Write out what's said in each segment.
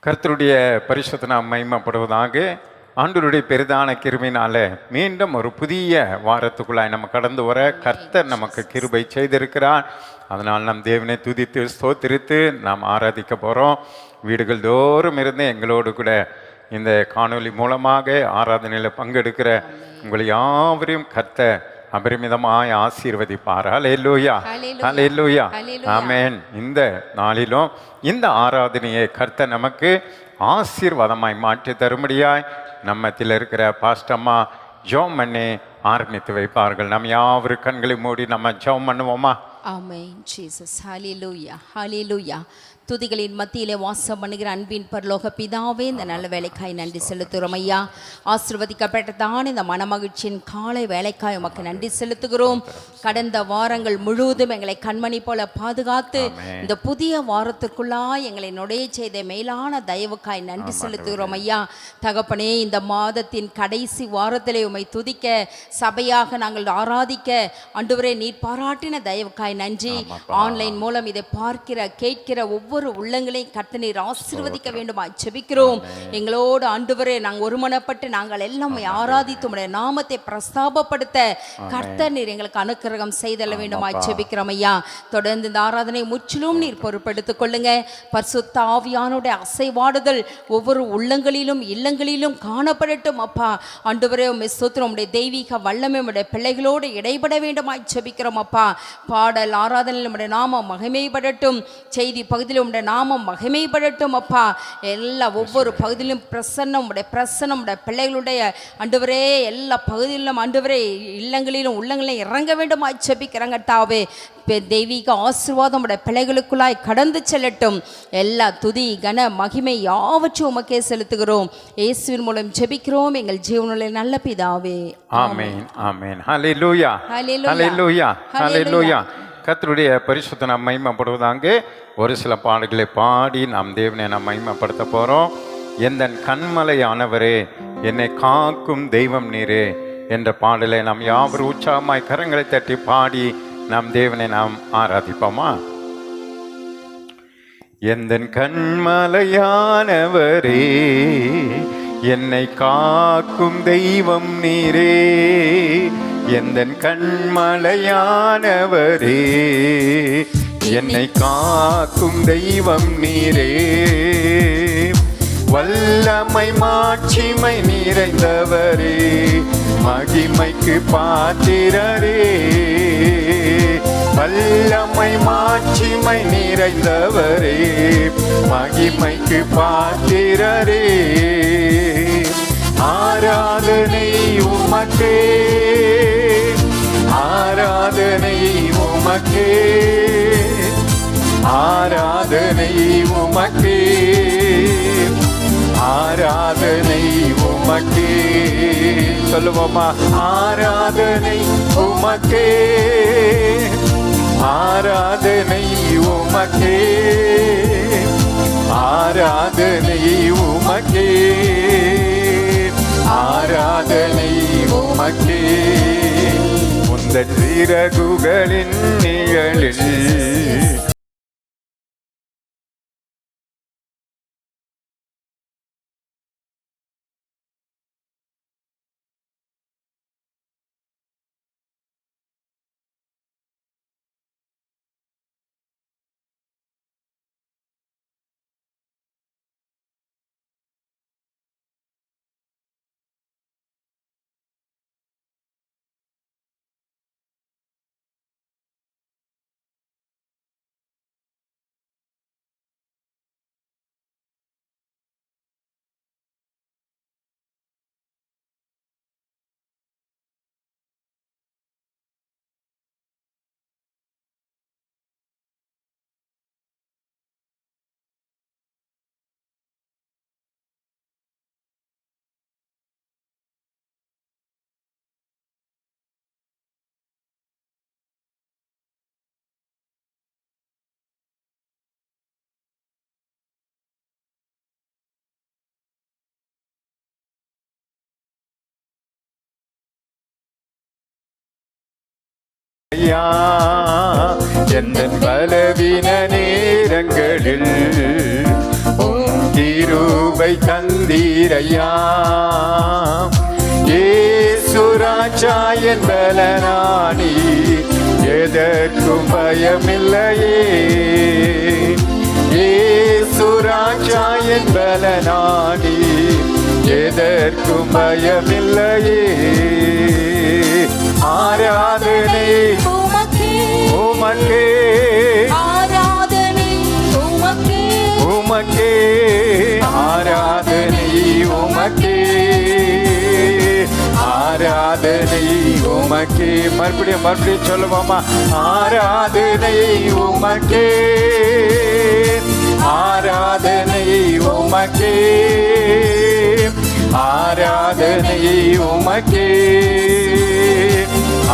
கர்த்தருடைய பரிசுத்த நாம் மகிமைப்படுவதாக. ஆண்டவருடைய பெரிதான கிருபையினால மீண்டும் ஒரு புதிய வாரத்துக்குள்ளாய் நம்ம கடந்து வர கர்த்தர் நமக்கு கிருபை செய்திருக்கிறார். அதனால் நம் தேவனை துதித்து ஸ்தோத்திரித்து நாம் ஆராதிக்க போகிறோம். வீடுகள் தோறும் இருந்து எங்களோடு கூட இந்த காணொலி மூலமாக ஆராதனையில் பங்கெடுக்கிற உங்களை யாவரையும் கர்த்தர் அபரிமிதமாய் ஆசீர்வதிப்பார். ஹல்லேலூயா, ஹல்லேலூயா, ஆமென். இந்த நாளிலும் இந்த ஆராதனையை கர்த்தர் நமக்கு ஆசீர்வாதமாய் மாற்றி தரும்படியாய் நம்மத்தில் இருக்கிற பாஸ்டம்மா ஜெபம் பண்ணி ஆரம்பித்து வைப்பார்கள். நம்ம யாவரும் கண்களை மூடி நம்ம ஜெபம் பண்ணுவோமா? ஆமென். ஜீசஸ், ஹல்லேலூயா, ஹல்லேலூயா. துதிகளின் மத்தியிலே வாசம் பண்ணுகிற அன்பின் பரலோக பிதாவே, இந்த நல்ல வேலைக்காய் நன்றி செலுத்துகிறோம் ஐயா. ஆசீர்வதிக்கப்பட்டதான இந்த மனமகிழ்ச்சியின் காலை வேலைக்காய் உமக்கு நன்றி செலுத்துகிறோம். கடந்த வாரங்கள் முழுவதும் எங்களை கண்மணி போல பாதுகாத்து இந்த புதிய வாரத்திற்குள்ளாய் எங்களை நுழைய செய்த மேலான தயவுக்காய் நன்றி செலுத்துகிறோம் ஐயா. தகப்பனே, இந்த மாதத்தின் கடைசி வாரத்திலே உம்மை துதிக்க, சபையாக நாங்கள் ஆராதிக்க ஆண்டவரே நீர் பாராட்டின தயவுக்காய் நன்றி. ஆன்லைன் மூலம் இதை பார்க்கிற கேட்கிற ஒவ்வொரு உள்ளங்களையும் கர்த்தர் நீர் ஆசீர்வதிக்க வேண்டுமா ஜெபிக்கிறோம். எங்களோடு ஆண்டவரே நாங்கள் ஒருமனப்பட்டு நாங்கள் எல்லாம் ஆராதித்து உம்முடைய நாமத்தை பிரஸ்தாபப்படுத்த கர்த்தர் நீர் எங்களுக்கு அனுக்கிரகம் செய்தல்ல வேண்டுமா ஜெபிக்கிறோம் ஐயா. தொடர்ந்து இந்த ஆராதனை முற்றிலும் நீர் பொறுப்பெடுத்துக் கொள்ளுங்க. பரிசுத்த ஆவியானுடைய அசைவாடுதல் ஒவ்வொரு உள்ளங்களிலும் இல்லங்களிலும் காணப்படட்டும் அப்பா. ஆண்டவரே உம்மை ஸ்தோத்திரம். உம்முடைய தெய்வீக வல்லமை உம்முடைய பிள்ளைகளோடு இடைபட வேண்டுமா ஜெபிக்கிறோம் அப்பா. பாடல் ஆராதனையில் உம்முடைய நாமம் மகிமைப்படட்டும். செய்தி பகுதியில் உம்முடைய நாமம் மகிமைப்படட்டும் அப்பா. எல்லா ஒவ்வொரு பகுதியிலும் பிரசன்னம் உடைய பிரசன்னம் உடைய பிள்ளைகளுடைய ஆண்டவரே எல்லா பகுதியிலும் ஆண்டவரே இல்லங்களிலும் உள்ளங்களிலும் இறங்க வேண்டும் ஜெபிக்கிறேன் கர்த்தாவே. தெய்வீக ஆசீர்வாதம் உடைய பிள்ளைகளுக்குள்ளாய் கடந்து செல்லட்டும். எல்லா துதி கன மகிமை யாவற்றும் உமக்கே செலுத்துகிறோம். இயேசுவின் மூலம் ஜெபிக்கிறோம் எங்கள் ஜீவனுள்ள நல்ல பிதாவே, ஆமென், ஆமென். ஹல்லேலூயா, ஹல்லேலூயா, ஹல்லேலூயா. கர்த்தருடைய பரிசுத்த நாம் மகிமைப்படுவதாக. ஒரு சில பாடல்களை பாடி நாம் தேவனை நாம் மகிமைப்படுத்த போகிறோம். எந்த கண்மலையானவரே, என்னை காக்கும் தெய்வம் நீரே என்ற பாடலை நாம் யாவரும் உற்சாகமாய் கரங்களை தட்டி பாடி நாம் தேவனை நாம் ஆராதிப்போமா? எந்த கண்மலையானவரே, என்னை காக்கும் தெய்வம் நீரே, எந்த கண்மலையானவரே, என்னை காக்கும் தெய்வம் நீரே, வல்லமை மாட்சிமை நிறைந்தவரே, மகிமைக்கு பாத்திரரே, வல்லமை மாட்சிமை நிறைந்தவரே, மகிமைக்கு பாத்திரரே, ஆராதனை உமக்கே, ஆராதனை உமக்கே, ஆராதனை உமக்கே, ஆராதனை உமக்கே. சொல்லுவோமா? ஆராதனை உமக்கே, ஆராதனை உமக்கே, ஆராதனை உமக்கே, ஆராதனை உமக்கே. உந்தன் சிறகுகளின் நிழலில் எந்த பலவீன நேரங்களில் கிருபை தந்தீரையா. இயேசு ராஜா என் பலனானி, எதற்கும் பயமில்லையே. இயேசு ராஜா என் பலனானி, எதற்கும் பயமில்லையே. ஆராதனை உமக்கே, ஆராதனை உமக்கே, உமக்கே ஆராதனை உமக்கே, ஆராதனை உமக்கே. மறுபடியும் சொல்லுவோமா? ஆராதனை உமக்கே, ஆராதனை உமக்கே, ஆராதனை உமக்கே,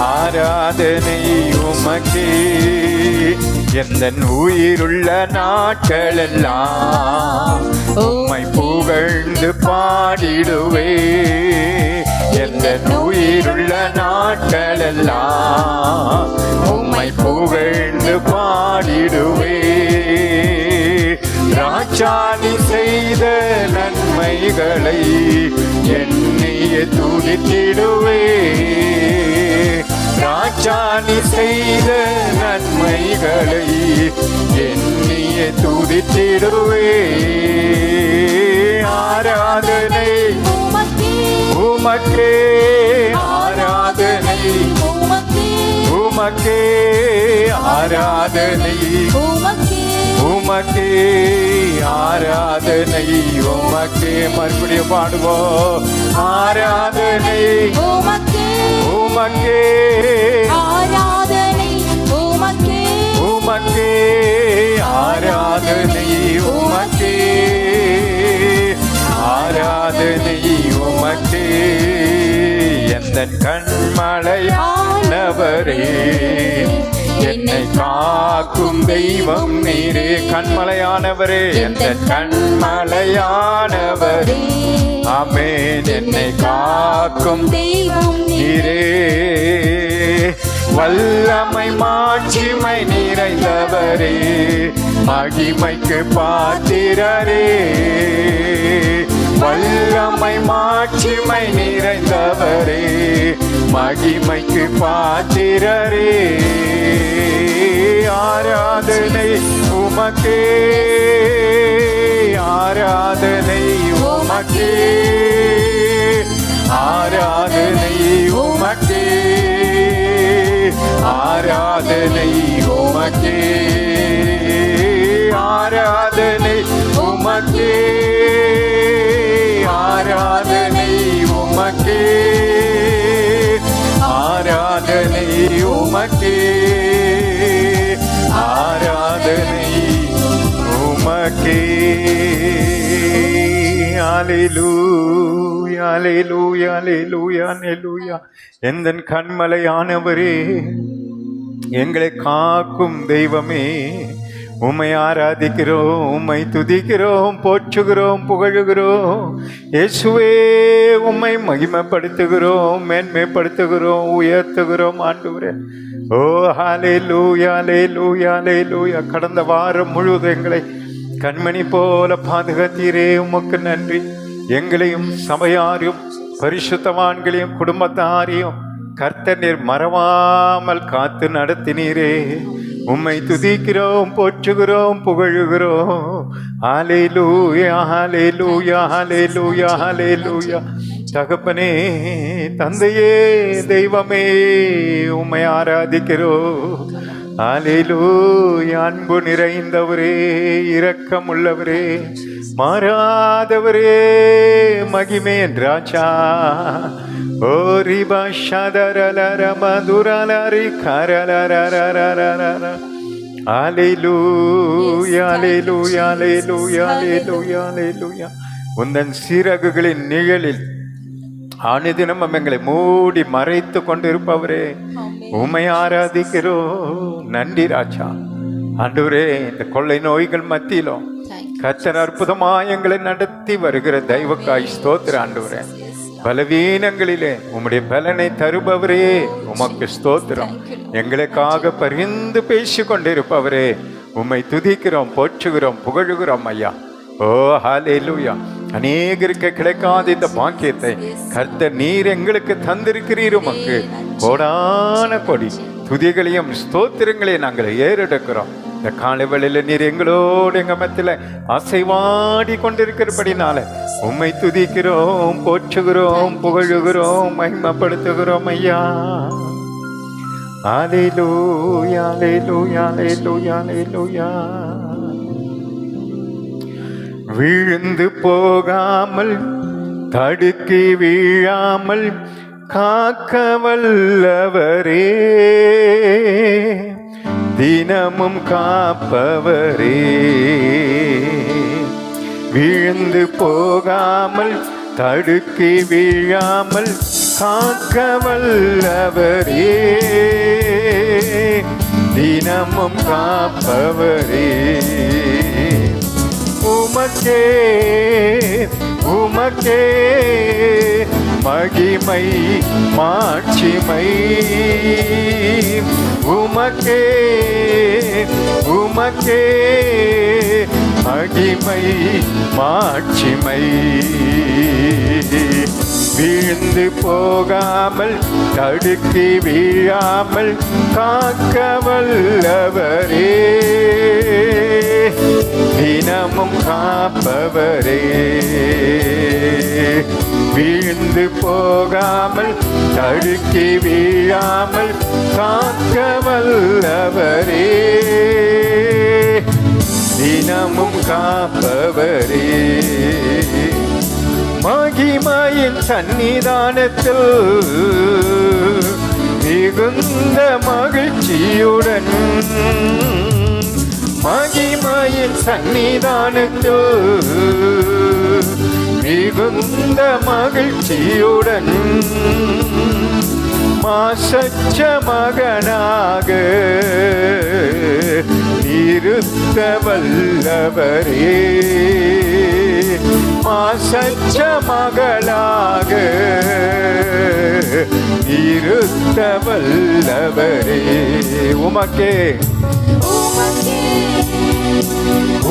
ஆராதனை உமக்கே. எந்த உயிருள்ள நாட்களெல்லாம் உம்மை புகழ்ந்து பாடிடுவே. எந்த உயிருள்ள நாட்களெல்லாம் உம்மை புகழ்ந்து பாடிடுவே. ராஜானி செய்த நன்மைகளை எண்ணிய துதித்திடுவே. ராஜானி செய்த நன்மைகளை எண்ணிய துதித்திடுவே. ஆராதனை உமக்கே, ஆராதனை உமக்கே, ஆராதனை உமக்கே, ஆராதனை உமக்கே. மறுபடியும் பாடுவோம். ஆராதனை உமக்கே, ஆராதனை உமக்கே, உமக்கே, ஆராதனை உமக்கே, ஆராதனை உமக்கே. எந்த கண்மலையானவரே, என்னை காக்கும் தெய்வம் நீரே. கண்மலையானவரே, எந்த கண்மலையானவரே, ஆமென். என்னை காக்கும் தெய்வம் நீரே. வல்லமை மாட்சிமை நிறைந்தவரே, மகிமைக்கு பாத்திரரே. வல்லமை மாட்சிமை நிறைந்தவரே, மகிமைக்கு பாத்திரரே. ஆராதனை உமக்கே, ஆராதனை உமக்கே, ஆராதனை உமக்கே, ஆராதனை உமக்கே, ஆராதனை உமக்கே, ஆராதனை உமக்கே, ஆராதனை உமக்கே, ஆராதனை உமக்கே. அல்லேலூயா, அல்லேலூயா, அல்லேலூயா, அல்லேலூயா. எந்தன் கண்மலையானவரே, எங்களை காக்கும் தெய்வமே, உம்மை ஆராதிக்கிறோம், உம்மை துதிக்கிறோம், போற்றுகிறோம், புகழுகிறோம். இயேசுவே, உம்மை மகிமைப்படுத்துகிறோம், மேன்மைப்படுத்துகிறோம், உயர்த்துகிறோம் ஆண்டவரே. ஓ ஹல்லேலூயா, ஹல்லேலூயா, ஹல்லேலூயா. கடந்த வாரம் முழுவதும் எங்களை கண்மணி போல பாதுகாத்தீரே, உமக்கு நன்றி. எங்களையும் சபையாரையும் பரிசுத்தவான்களையும் குடும்பத்தாரையும் கர்த்தர் நீர் மறவாமல் காத்து நடத்தினீரே. உம்மை துதிக்கிறோம், போற்றுகிறோம், புகழுகிறோம். ஹல்லேலூயா, ஹல்லேலூயா, ஹல்லேலூயா, ஹல்லேலூயா. தகப்பனே, தந்தையே, தெய்வமே, உம்மை ஆராதிக்கிறோம். ஹல்லேலூயா. அன்பு நிறைந்தவரே, இரக்கமுள்ளவரே, மாறாதவரே, மகிமையின் ராஜா. ஓ ரிபா ஷதரலர மதுரலரி கரலரரரரரர. ஹல்லேலூயா, ஹல்லேலூயா, ஹல்லேலூயா, ஹல்லேலூயா, ஹல்லேலூயா. உந்தன் சிறகுகளின் நிழலில் அனுதினமும் எங்களை மூடி மறைத்து கொண்டிருப்பவரே, உம்மை ஆராதிக்கிறோம். நன்றி ராஜா. ஆண்டவரே, இந்த கொள்ளை நோய்கள் மத்தியிலும் கர்த்தர் அற்புதமாய் எங்களை நடத்தி வருகிற தெய்வக்காய் ஸ்தோத்திர ஆண்டவரே. பலவீனங்களிலே உம்முடைய பலனை தருபவரே, உமக்கு ஸ்தோத்திரம். எங்களுக்காக பரிந்து பேசி கொண்டிருப்பவரே, உம்மை துதிக்கிறோம், போற்றுகிறோம், புகழுகிறோம் ஐயா. ஓ ஹalleluya. அநேகருக்கு கிடைக்காத இந்த பாக்கியத்தை கர்த்தர் நீர் எங்களுக்கு தந்திருக்கிறீர். உமக்கு கோடான கொடி துதிகளையும் ஸ்தோத்திரங்களையும் நாங்கள் ஏறெடுக்கிறோம். இந்த காலை வேளையில நீர் எங்களோடு எங்க மத்தியில அசைவாடி கொண்டிருக்கிறபடினால உம்மை துதிக்கிறோம், போற்றுகிறோம், புகழுகிறோம், மகிமைப்படுத்துகிறோம் ஐயா. ஹalleluya, ஹalleluya, ஹalleluya, ஹalleluya. விழுந்து போகாமல் தடுக்கி வீழாமல் காக்க வல்லவரே, தினமும் காப்பவரே. விழுந்து போகாமல் தடுக்கி வீழாமல் காக்க வல்லவரே, தினமும் காப்பவரே. உமக்கே உமக்கே மகிமை மாட்சிமை, உமக்கே உமக்கே மகிமை மாட்சிமை. வீழ்ந்து போகாமல் தடுக்கி வீழாமல் காக்க வல்லவரே, தினமும் காப்பவரே. வீழ்ந்து போகாமல் தடுக்கி வீழாமல் காக்க வல்லவரே, தினமும் காப்பவரே. மகிமையின் சன்னிதானத்தில் மிகுந்த மகிழ்ச்சியுடன், மகிமையின் சன்னிதானத்தில் மிகுந்த மகிழ்ச்சியுடன், மாசற்ற மகனாக நிறுத்த வல்லவரே, மாசற்ற மகளாக நிறுத்த வல்லவரே. உமக்கே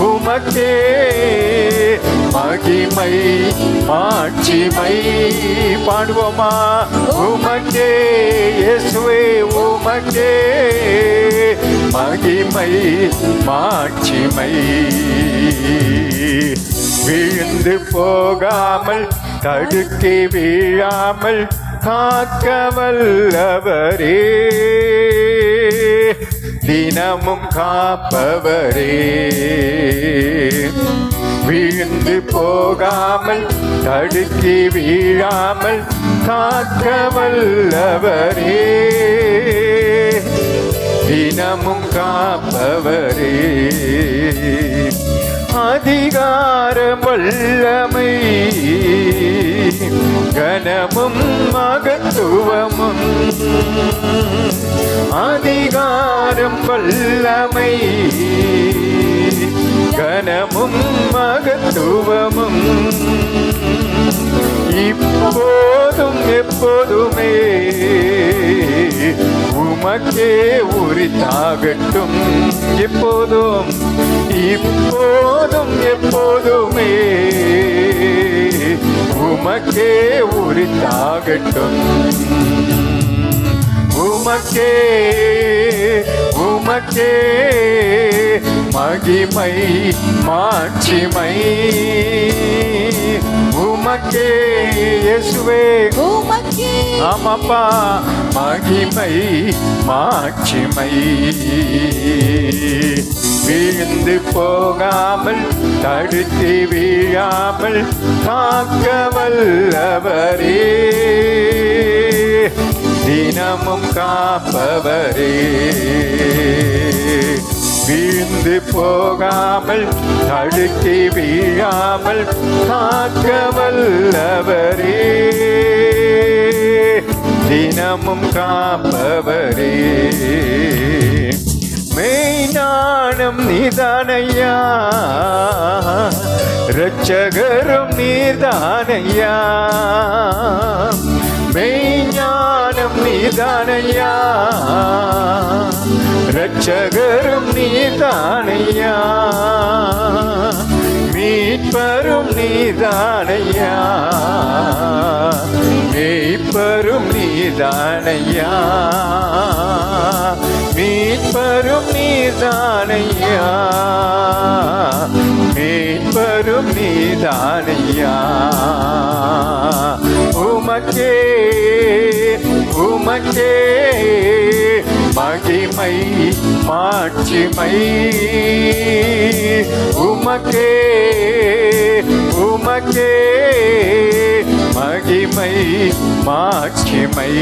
உமக்கே மகிமை மாட்சிமை. பாடுவோமா? உமக்கே இயேசுவே உமக்கே மகிமை மாட்சிமை. வீழ்ந்து போகாமல் தடுக்கி வீழாமல் காக்க வல்லவரே, தினமும் காப்பவரே. வீழ்ந்து போகாமல் தடுக்கி வீழாமல் காக்க வல்லவரே, தினமும் காப்பவரே. அதிகாரம் வல்லமை கனமும் மகத்துவமும், அதிகாரம் வல்லமை கனமும் மகத்துவமும், இப்போதும் எப்போதுமே உமக்கே உரித்தாகட்டும். இப்போதும் இப்போதும் எப்போதுமே உமக்கே உரித்தாகட்டும். உமக்கே உமக்கே மகிமை மாட்சிமை. உமக்கே இயேசுவே உமக்கே ஆமாப்பா மகிமை மாட்சிமை. வீழ்ந்து போகாமல் தடுத்து வீழாமல் காக்க வல்லவரே, தினமும் காப்பவரே. வீழ்ந்து போகாமல் தடுத்து வீழாமல் காக்க வல்லவரே, தினமும் காப்பவரே. மெய்ஞானம் நீதானையா, இரட்சகரும் நீதானையா. மெய்ஞானம் நீதானையா, இரட்சகரும் நீதானையா. மீட்பரும் மீட்பரும் நீதானையா, மீட்பரும் நீதானையா, மீட்பரும் நீதானையா, மீட்பரும் நீதானையா. உமக்கே உமக்கே மகிமை மாட்சிமை, உமக்கே உமக்கே மகிமை மாட்சிமை.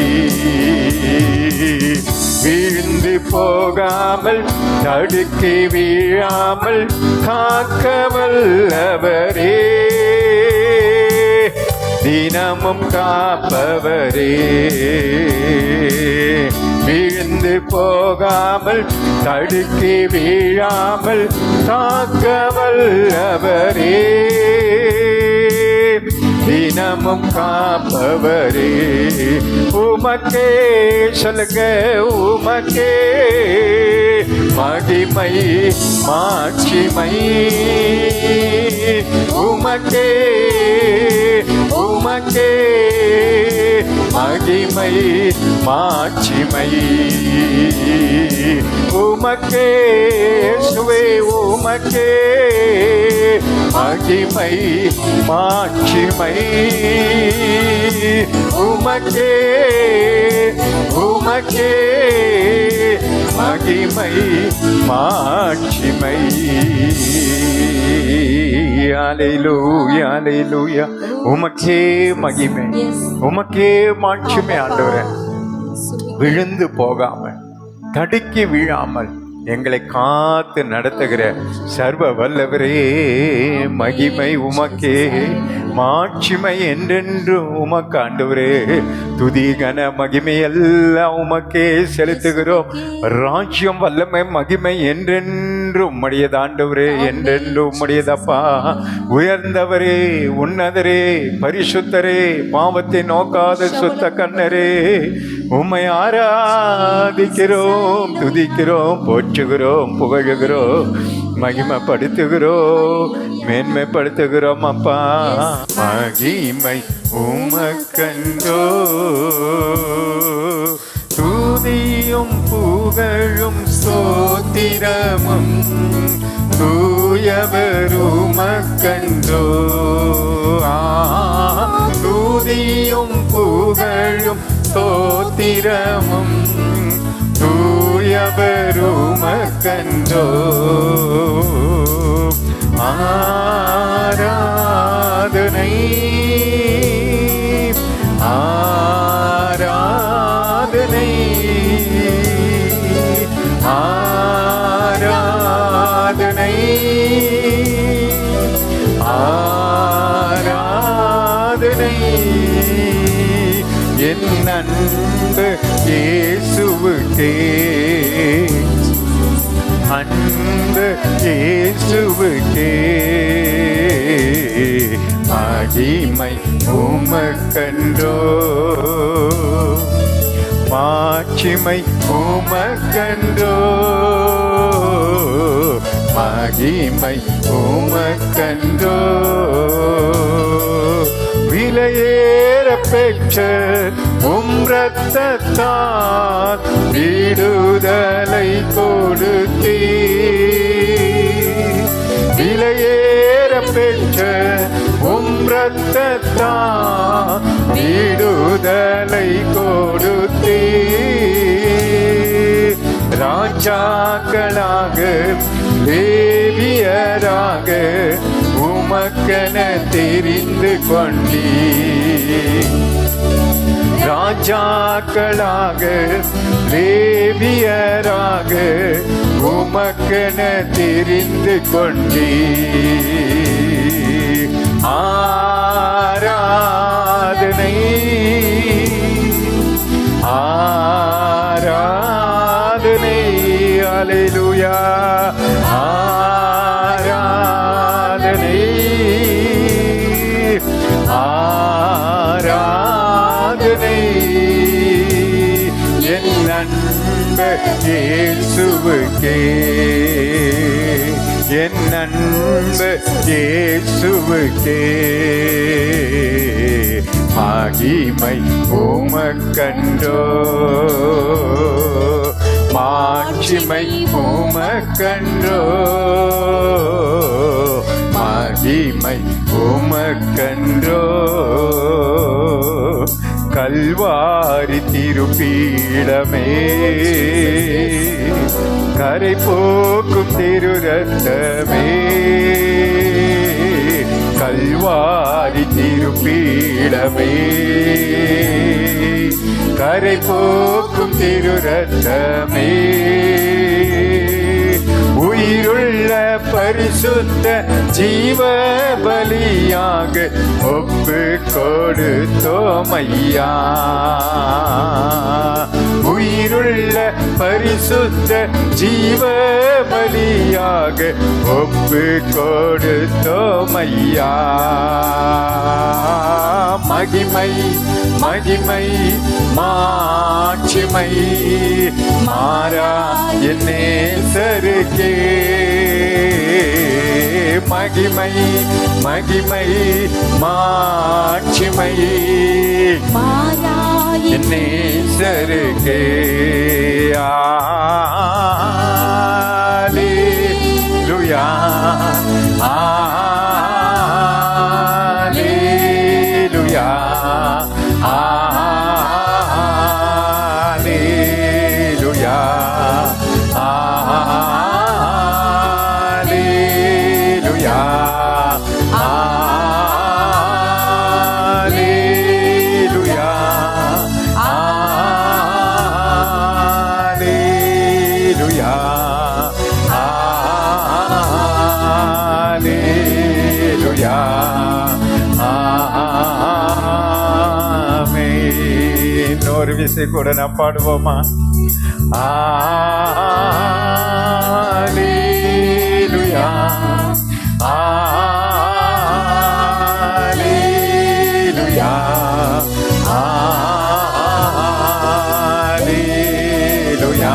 வீழ்ந்து போகாமல் தடுக்கி வீழாமல் காக்க வல்லவரே, தினமும் காப்பவரே. வீழ்ந்து போகாமல் தடுக்கி வீழாமல் காக்க வல்லவரே, தினமும் காப்பவரே. உமக்கே சொல்லுங்க, உமக்கே மகிமை மாட்சிமை, உமக்கே உமக்கே மகிமை மாட்சிமை. உமக்கே சுவே உமக்கே மகிமை மாட்சிமை. உமக்கே உமக்கே மகிமை மாட்சிமை. அல்லேலூயா அல்லேலூயா. உமக்கே மகிமை, உமக்கே மாட்சிமை ஆண்டவரே. விழுந்து போகாமல் தடுக்கி வீழாமல் எங்களை காத்து நடத்துகிற சர்வ வல்லவரே, மகிமை உமக்கே மாட்சிமை என்றென்றும் உமக்கு ஆண்டவரே. துதி கன மகிமை எல்லாம் உமக்கே செலுத்துகிறோம். ராஜ்யம் வல்லமை மகிமை என்றென்றும் உம்முடையது ஆண்டவரே, என்றென்றும் உம்முடையதப்பா. உயர்ந்தவரே, உன்னதரே, பரிசுத்தரே, பாவத்தை நோக்காத சுத்த கண்ணரே, உம்மை ஆராதிக்கிறோம், துதிக்கிறோம், போற்றுகிறோம், புகழுகிறோம், மகிமைப்படுத்துகிறோம், மேன்மைப்படுத்துகிறோம் அப்பா. மகிமை உமக்கன்றோ, துதியும் புகழும் ஸ்தோத்திரமும் தூயவர் உமக்கன்றோ. துதியும் புகழும் ஸ்தோத்திரமும் தூயவர் உமக்கன்றோ. ஆராதனை ஆராதனை ஆராதனை ஆராதனை. என் அன்பு இயேசுவுக்கே, அன்பு இயேசுவுக்கே மகிமை உமக்கன்றோ, மாட்சிமை உமக்கன்றோ, மகிமை உமக்கன்றோ. விலையேற பெற்ற இரத்தத்தால் விடுதலை கொடுத்தீ, விலையேற பெற்ற இரத்தத்தால் விடுதலை கொடுத்தீ. ராஜாக்களாக லேவியராக உமக்கென தெரிந்து கொண்டீ, ராஜாக்களாக லேவியராக உமக்கென தெரிந்து கொண்டீ. ஆராதனை ஆராதனை அல்லேலூயா. ஆராதனை ஆராதனை என் அன்பு இயேசுவுக்கே, என் அன்பு இயேசுவுக்கே. மகிமை உமக்கன்றோ, மாட்சிமை உமக்கன்றோ, மகிமை உமக்கன்றோ. கல்வாரி திருப்பீடமே, கரை போக்கும் திரு ரத்தமே, கல்வாரி திருப்பீடமே, கரை போக்கும் திரு ரத்தமே. உயிருள்ள பரிசுத்த ஜீவ பலியாக ஒப்பு கொடுத்தோமையா. உயிருள்ள பரிசுத்த ஜீவ பலியாக ஒப்பு கொடுத்தோமையா. மகிமை மகிமை மாட்சிமை மாறா என் நேசருக்கே. மகிமை மகிமை மாட்சிமை மாறா என் நேசருக்கே. அல்லேலூயா, அல்லேலூயா, அல்லேலூயா, அல்லேலூயா, அல்லேலூயா, அல்லேலூயா, அல்லேலூயா. இன்னொரு விசை கூட நான் பாடுவோமா? அல்லேலூயா, அல்லேலூயா, அல்லேலூயா,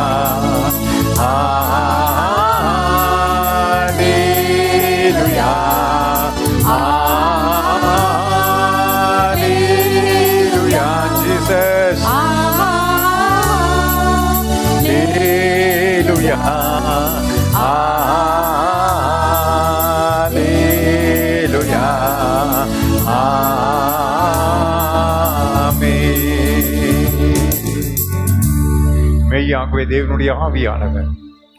அல்லேலூயா, அல்லேலூயா. ஜீசஸ், அல்லேலூயா, அல்லேலூயா, ஆமென். மெய்யாகவே தேவனுடைய ஆவியானவர்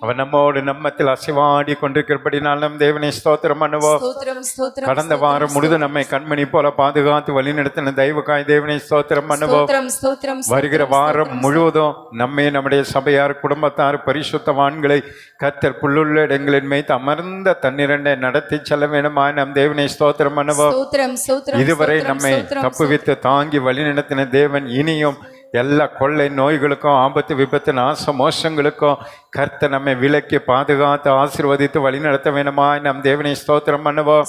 அவர் நம்மோடு நம்மத்தில் அசைவாடி கொண்டிருக்கிறபடினால் நம் தேவனை ஸ்தோத்திரம் பண்ணுவோம். ஸ்தோத்திரம் ஸ்தோத்திரம். கடந்த வாரம் முழுதும் நம்மை கண்மணி போல பாதுகாத்து வழிநடத்தின தெய்வக்காய் தேவனை ஸ்தோத்திரம் பண்ணுவோம். ஸ்தோத்திரம் ஸ்தோத்திரம். வருகிற வாரம் முழுவதும் நம்மை நம்முடைய சபையார் குடும்பத்தார் பரிசுத்தவான்களை கர்த்தர் புல்லுள்ள இடங்களின் மேய்த்து அமர்ந்த தன்னிரண்டை நடத்தி செல்ல வேண்டுமா நம் தேவனை ஸ்தோத்திரம் பண்ணுவோம். ஸ்தோத்திரம் ஸ்தோத்திரம். இதுவரை நம்மை தப்புவித்து தாங்கி வழிநடத்தின தேவன் இனியும் எல்லா கொள்ளை நோய்களுக்கும் ஆபத்து விபத்து நாச மோசங்களுக்கும் கர்த்தர் நம்மை விலக்கி பாதுகாத்து ஆசீர்வதித்து வழிநடத்த வேண்டுமா நம் தேவனை ஸ்தோத்திரம் பண்ணுவோம்.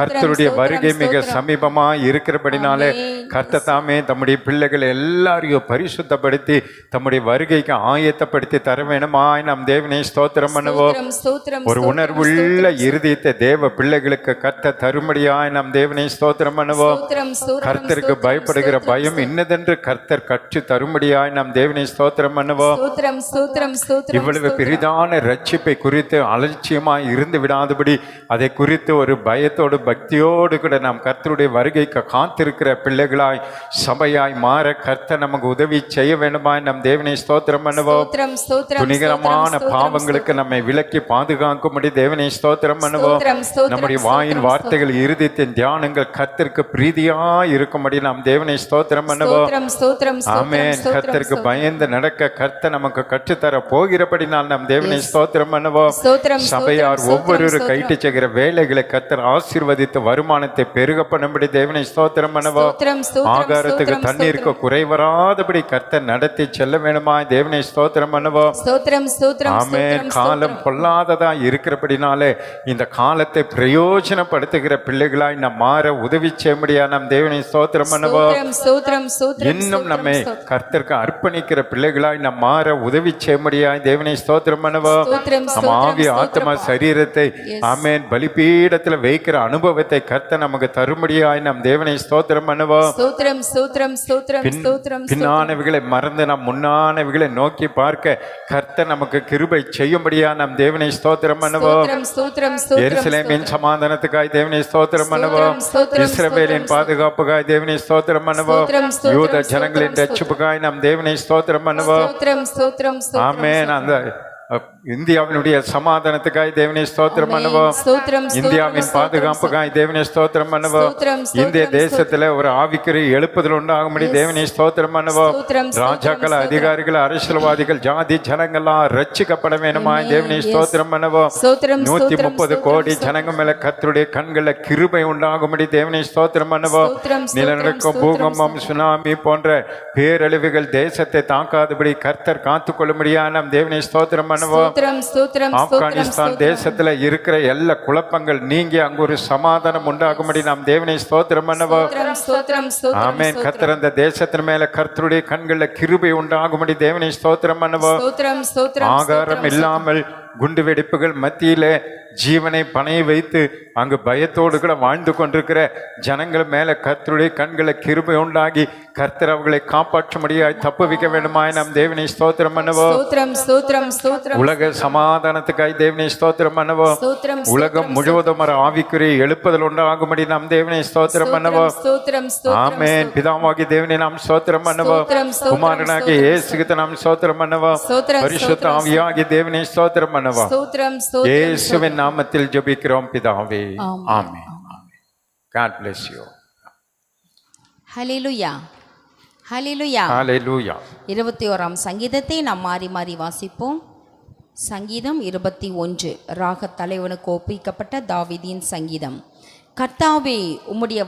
கர்த்தருடைய வருகை மிக சமீபமா இருக்கிறபடினாலே கர்த்தர் தாமே தம்முடைய பிள்ளைகள் எல்லாரையும் பரிசுத்தப்படுத்தி தம்முடைய வருகைக்கு ஆயத்தப்படுத்தி தர வேண்டுமா நம் தேவனை ஸ்தோத்திரம் பண்ணுவோம். ஒரு உணர்வுள்ள இருதயத்தை தேவ பிள்ளைகளுக்கு கர்த்தர் தரும்படியாய் நம் தேவனை ஸ்தோத்திரம் பண்ணுவோம். கர்த்தருக்கு பயப்படுகிற பயம் இன்னதென்று கர்த்தர் கற்று தரும்படியாய் நம் தேவனை ஸ்தோத்திரம் பண்ணுவோம். இவ்வளவு பெரிதான ரட்சிப்பை குறித்து அலட்சியமாய் இருந்து விடாதபடி அதை குறித்து ஒரு பயத்தோடு பக்தியோடு கூட நாம் கர்த்தருடைய வருகைக்கு காத்திருக்கிற பிள்ளைகளாய் சபையாய் மாற கர்த்தர் நமக்கு உதவி செய்ய வேண்டுமாய் நம் தேவனை ஸ்தோத்திரம் பண்ணுவோம். துணிகரமான பாவங்களுக்கு நம்மை விலக்கி பாதுகாக்கும்படி தேவனை ஸ்தோத்திரம் பண்ணுவோம். நம்முடைய வாயின் வார்த்தைகள் இருதயத்தின் தியானங்கள் கர்த்தருக்கு பிரீதியாய் இருக்கும்படி நாம் தேவனை ஸ்தோத்திரம் பண்ணுவோம். ஆமென். கர்த்தருக்கு பயந்து நடக்க கர்த்தர் நமக்கு கற்றுத்தர போகிறபடினால் நம் தேவனை ஸ்தோத்திரம் பண்ணுவோம். சபையார் ஒவ்வொரு கைட்டு செய்கிற வேலைகளை கர்த்தர் ஆசீர்வதித்து வருமானத்தை பெருக பண்ணும்படி தேவனை ஸ்தோத்திரம் பண்ணுவோம். ஆகாரத்துக்கு தண்ணீருக்கு குறைவராதபடி கர்த்தர் நடத்தி செல்ல வேண்டுமா தேவனை ஸ்தோத்திரம் பண்ணுவோம். ஆமென். காலம் பொல்லாததா இருக்கிறபடினாலே இந்த காலத்தை பிரயோஜனப்படுத்துகிற பிள்ளைகளாய் நம் மாற உதவி செய்ய முடியா நம் தேவனை ஸ்தோத்திரம் பண்ணுவோம். இன்னும் நம்மை நம்மை கர்த்தருக்கு அர்ப்பணிக்கிற பிள்ளைகளாய் நம் மாற உதவி செய்யும்படியாய் தேவனை ஸ்தோத்திரம் பண்ணுவோம். ஸ்தோத்திரம், நம்ம ஆவி ஆத்மா சரீரத்தை ஆமென் பலிபீடத்தில் வைக்கிற அனுபவத்தை கர்த்தர் நமக்கு தரும்படியாய் நம் தேவனை ஸ்தோத்திரம் பண்ணுவோம். ஸ்தோத்திரம் ஸ்தோத்திரம் ஸ்தோத்திரம் ஸ்தோத்திரம் பின்னானவைகளை மறந்து நம் முன்னானவைகளை நோக்கி பார்க்க கர்த்தர் நமக்கு கிருபை செய்யும்படியா நம் தேவனை ஸ்தோத்திரம் பண்ணுவோம். ஸ்தோத்திரம் ஸ்தோத்திரம் ஸ்தோத்திரம் எருசலேமின் சமாதானத்துக்காய் தேவனை ஸ்தோத்திரம் பண்ணுவோம். இஸ்ரவேலின் பாதுகாப்புக்காய் தேவனை ஸ்தோத்திரம் பண்ணுவோம். யூத ஜனங்களின் ரட்சிப்புக்காய் நம் தேவனை ஸ்தோத்திரம் பண்ணுவோம். ஸ்தோத்திரம் ஸ்தோத்திரம் ஸ்தோத்திரம் ஆமென். அந்த இந்தியாவினுடைய சமாதானத்துக்காய் தேவனை ஸ்தோத்திரம் பண்ணுவோம். ஸ்தோத்திரம் இந்தியாவின் பாதுகாப்புக்காய் தேவனை ஸ்தோத்திரம் பண்ணுவோம். இந்திய தேசத்துல ஒரு ஆவிக்குரிய எழுப்புதல் உண்டாகும்படி தேவனை ஸ்தோத்திரம் பண்ணுவோம். ராஜாக்கள், அதிகாரிகள், அரசியல்வாதிகள், ஜாதி ஜனங்கள்லாம் ரட்சிக்கப்பட வேணுமாய் தேவனை ஸ்தோத்திரம் பண்ணுவோம். 130 கோடி ஜனங்க மேல கர்த்தருடைய கண்கள்ல கிருபை உண்டாகும்படி தேவனை ஸ்தோத்திரம் பண்ணுவோம். நிலநடுக்கம், பூகம்பம், சுனாமி போன்ற பேரழிவுகள் தேசத்தை தாக்காதபடி கர்த்தர் காத்துக்கொள்ளும்படியா நம் தேவனை ஸ்தோத்திரம் பண்ணுவோம். ஆப்கானிஸ்தான் தேசத்துல இருக்கிற எல்லா குழப்பங்கள் நீங்கி அங்கு ஒரு சமாதானம் உண்டாகும்படி நாம் தேவனை ஸ்தோத்திரம் பண்ணுவோம். ஆமென். கர்த்தர் அந்த தேசத்தின் மேல கர்த்தருடைய கண்கள்ல கிருபை உண்டாகும்படி தேவனை ஸ்தோத்திரம் பண்ணுவோம். ஆகாரம் இல்லாமல் குண்டு வெடிப்புகள் மத்தியில ஜீவனை பணைய வைத்து அங்கு பயத்தோடு கூட வாழ்ந்து கொண்டிருக்கிற ஜனங்கள் மேல கர்த்தருடைய கண்களை கிருபை உண்டாகி கர்த்தர் அவர்களை காப்பாற்றும்படியாய் தப்புவிக்க வேண்டுமாய் நாம் தேவனை ஸ்தோத்திரம் பண்ணுவோம். உலக சமாதானத்துக்காய் தேவனை ஸ்தோத்திரம் பண்ணுவோம். உலகம் முழுவதும் ஒரு ஆவிக்குரிய எழுப்புதல் உண்டாகும்படி நாம் தேவனை ஸ்தோத்திரம் பண்ணுவோம். ஆமென். பிதாவாகிய தேவனை நாம் ஸ்தோத்திரம் பண்ணுவோம். குமாரனாகிய இயேசுவுக்கு நாம் ஸ்தோத்திரம் பண்ணுவோம். பரிசுத்த ஆவியாகிய தேவனை ஸ்தோத்திரம் பண்ணுவோம். இயேசுவின் நாமத்தில் ஜெபிக்கிறோம் பிதாவே. ஆமென். God bless you. ஹல்லேலூயா ஹல்லேலூயா ஹல்லேலூயா. 21ஆம் சங்கீதத்தை நாம் மாறி மாறி வாசிப்போம். சங்கீதம் 21 ராகத் தலைவனுக்கு ஒப்பிக்கப்பட்ட தாவீதின் சங்கீதம். கர்த்தாவே, உம்முடைய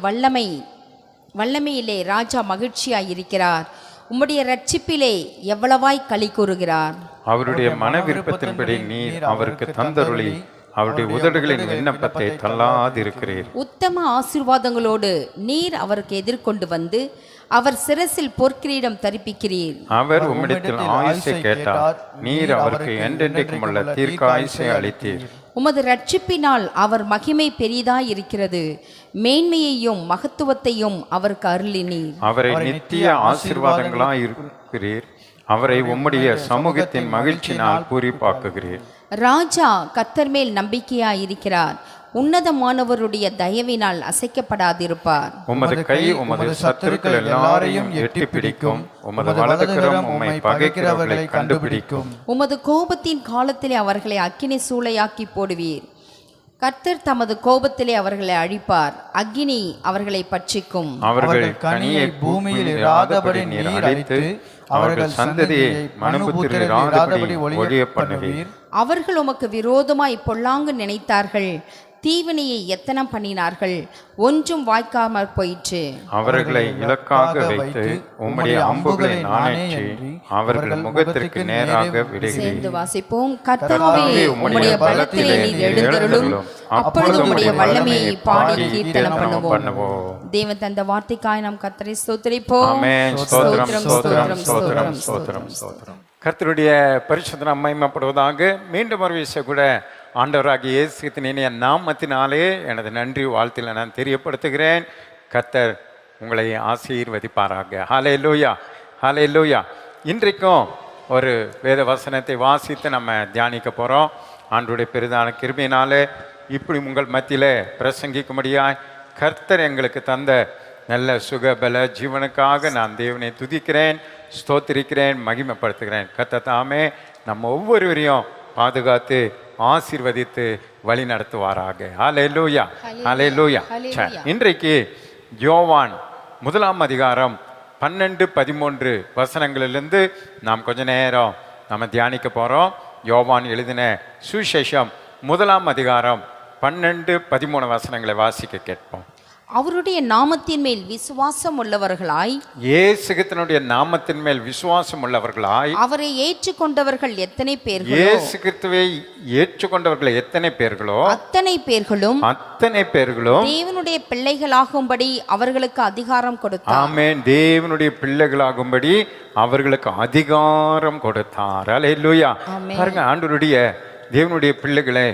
வல்லமையிலே ராஜா மகிழ்ச்சியாயிருக்கிறார். உம்முடைய ரட்சிப்பிலே எவ்வளவாய் களி கூறுகிறார். அவருடைய மன விருப்பத்தின்படி நீர் அவருக்கு தந்தருளி அவருடைய உதடுகளின் விண்ணப்பத்தை தள்ளாதிருக்கிறீர். உத்தம ஆசீர்வாதங்களோடு நீர் அவருக்கு எதிர்கொண்டு வந்து அவர் சிரசில் பொற்கிரீடம் தரிப்பிக்கிறீர். அவர் உம்மிடத்தில் ஆயுசை கேட்டார். நீர் அவருக்கு என்றென்றைக்கும் உள்ள தீர்க்காயுசை அளித்தீர். உமது ரட்சிப்பினால் அவர் மகிமை பெரிதாய் இருக்கிறது. மேன்மையையும் மகத்துவத்தையும் அவருக்கு அருளினீர். அவரை நித்திய ஆசீர்வாதங்களாய் இருக்கிறீர். அவரை உம்முடைய சமூகத்தின் மகிழ்ச்சினால் பூரிப்பாக்குகிறீர். ராஜா கர்த்தர் மேல் நம்பிக்கையாயிருக்கிறார். உன்னதமானவருடைய தயவினால் அசைக்கப்படாதிருப்பார். உமது கை உமது சத்துருக்கள் எல்லாரையும் எட்டி பிடிக்கும். உமது வலதுகரம் உம்மை பகைக்கிறவர்களை கண்டுபிடிக்கும். உமது கோபத்தின் காலத்திலே அவர்களை அக்கினி சூளையாக்கி போடுவீர். கர்த்தர் தமது கோபத்திலே அவர்களை அழிப்பார். அக்கினி அவர்களை பட்சிக்கும். அவர்கள் கனியை பூமியில் இராதபடி நீர் அழித்து அவர்கள் சந்ததியை மனுபுத்திர இராதபடி ஒழிய பண்ணுவீர். அவர்கள் உமக்கு விரோதமாய் பொல்லாங்கு நினைத்தார்கள். தீவினையை எத்தனம் பண்ணினார்கள். ஒன்றும் வாய்க்காமற் போயிற்று. அவர்களை இலக்காக வைத்து உம்முடைய அம்புகளை நாணேற்றி அவர்கள் முகத்திற்கு நேராக விடுகிறீர். சேர்ந்து வாசிப்போம். கர்த்தாவே, உம்முடைய பலத்திலே நீர் எழுந்தருளும். அப்பொழுது உம்முடைய வல்லமையை பாடி கீர்த்தனம் பண்ணுவோம். தேவன் தந்த வார்த்தைக்காய் நாம் கர்த்தரை ஸ்தோத்திரிப்போம். ஆமென். ஸ்தோத்திரம் ஸ்தோத்திரம் ஸ்தோத்திரம் ஸ்தோத்திரம் ஸ்தோத்திரம். கர்த்தருடைய பரிசுத்த நாமம் மகிமைப்படுவதாக. மீண்டும் ஒரு விஷயம் கூட ஆண்டவராகிய இயேசு கிறிஸ்துவின் நாமத்தினாலே எனது நன்றி வாழ்த்தில நான் தெரியப்படுத்துகிறேன். கர்த்தர் உங்களை ஆசீர்வதிப்பாராக. ஹல்லேலூயா ஹல்லேலூயா. இன்றைக்கும் ஒரு வேத வசனத்தை வாசித்து நம்ம தியானிக்க போகிறோம். ஆண்டவருடைய பெரிதான கிருபையினாலே இப்படி உங்கள் மத்தியில் பிரசங்கிக்கும்படியாய் கர்த்தர் எங்களுக்கு தந்த நல்ல சுகபல ஜீவனுக்காக நான் தேவனை துதிக்கிறேன், ஸ்தோத்திரிக்கிறேன், மகிமைப்படுத்துகிறேன். கர்த்தர் தாமே நம்ம ஒவ்வொருவரையும் பாதுகாத்து ஆசீர்வதித்து வழி நடத்துவாராக. ஹல்லேலூயா ஹல்லேலூயா. இன்றைக்கு யோவான் 1ஆம் அதிகாரம் 12-13 வசனங்களிலிருந்து நாம் கொஞ்ச நேரம் நம்ம தியானிக்க போகிறோம். யோவான் எழுதின சுவிசேஷம் 1ஆம் அதிகாரம் 12-13 வசனங்களை வாசிக்க கேட்போம். அவருடைய நாமத்தின் மேல் விசுவாசம் உள்ளவர்களாய், இயேசு கிறிஸ்துவினுடைய நாமத்தின் மேல் விசுவாசம் உள்ளவர்களாய், அவரை ஏற்றுக்கொண்டவர்கள் எத்தனை பேர்களோ, இயேசு கிறிஸ்துவை ஏற்றுக்கொண்டவர்கள் எத்தனை பேர்களோ அத்தனை பேர்களும் தேவனுடைய பிள்ளைகளாகும்படி அவர்களுக்கு அதிகாரம் கொடுத்தார். ஆமென். தேவனுடைய பிள்ளைகளாகும்படி அவர்களுக்கு அதிகாரம் கொடுத்தார். அல்லேலூயா. ஆமென். பாருங்க, ஆண்டவருடைய தேவனுடைய பிள்ளைகளே,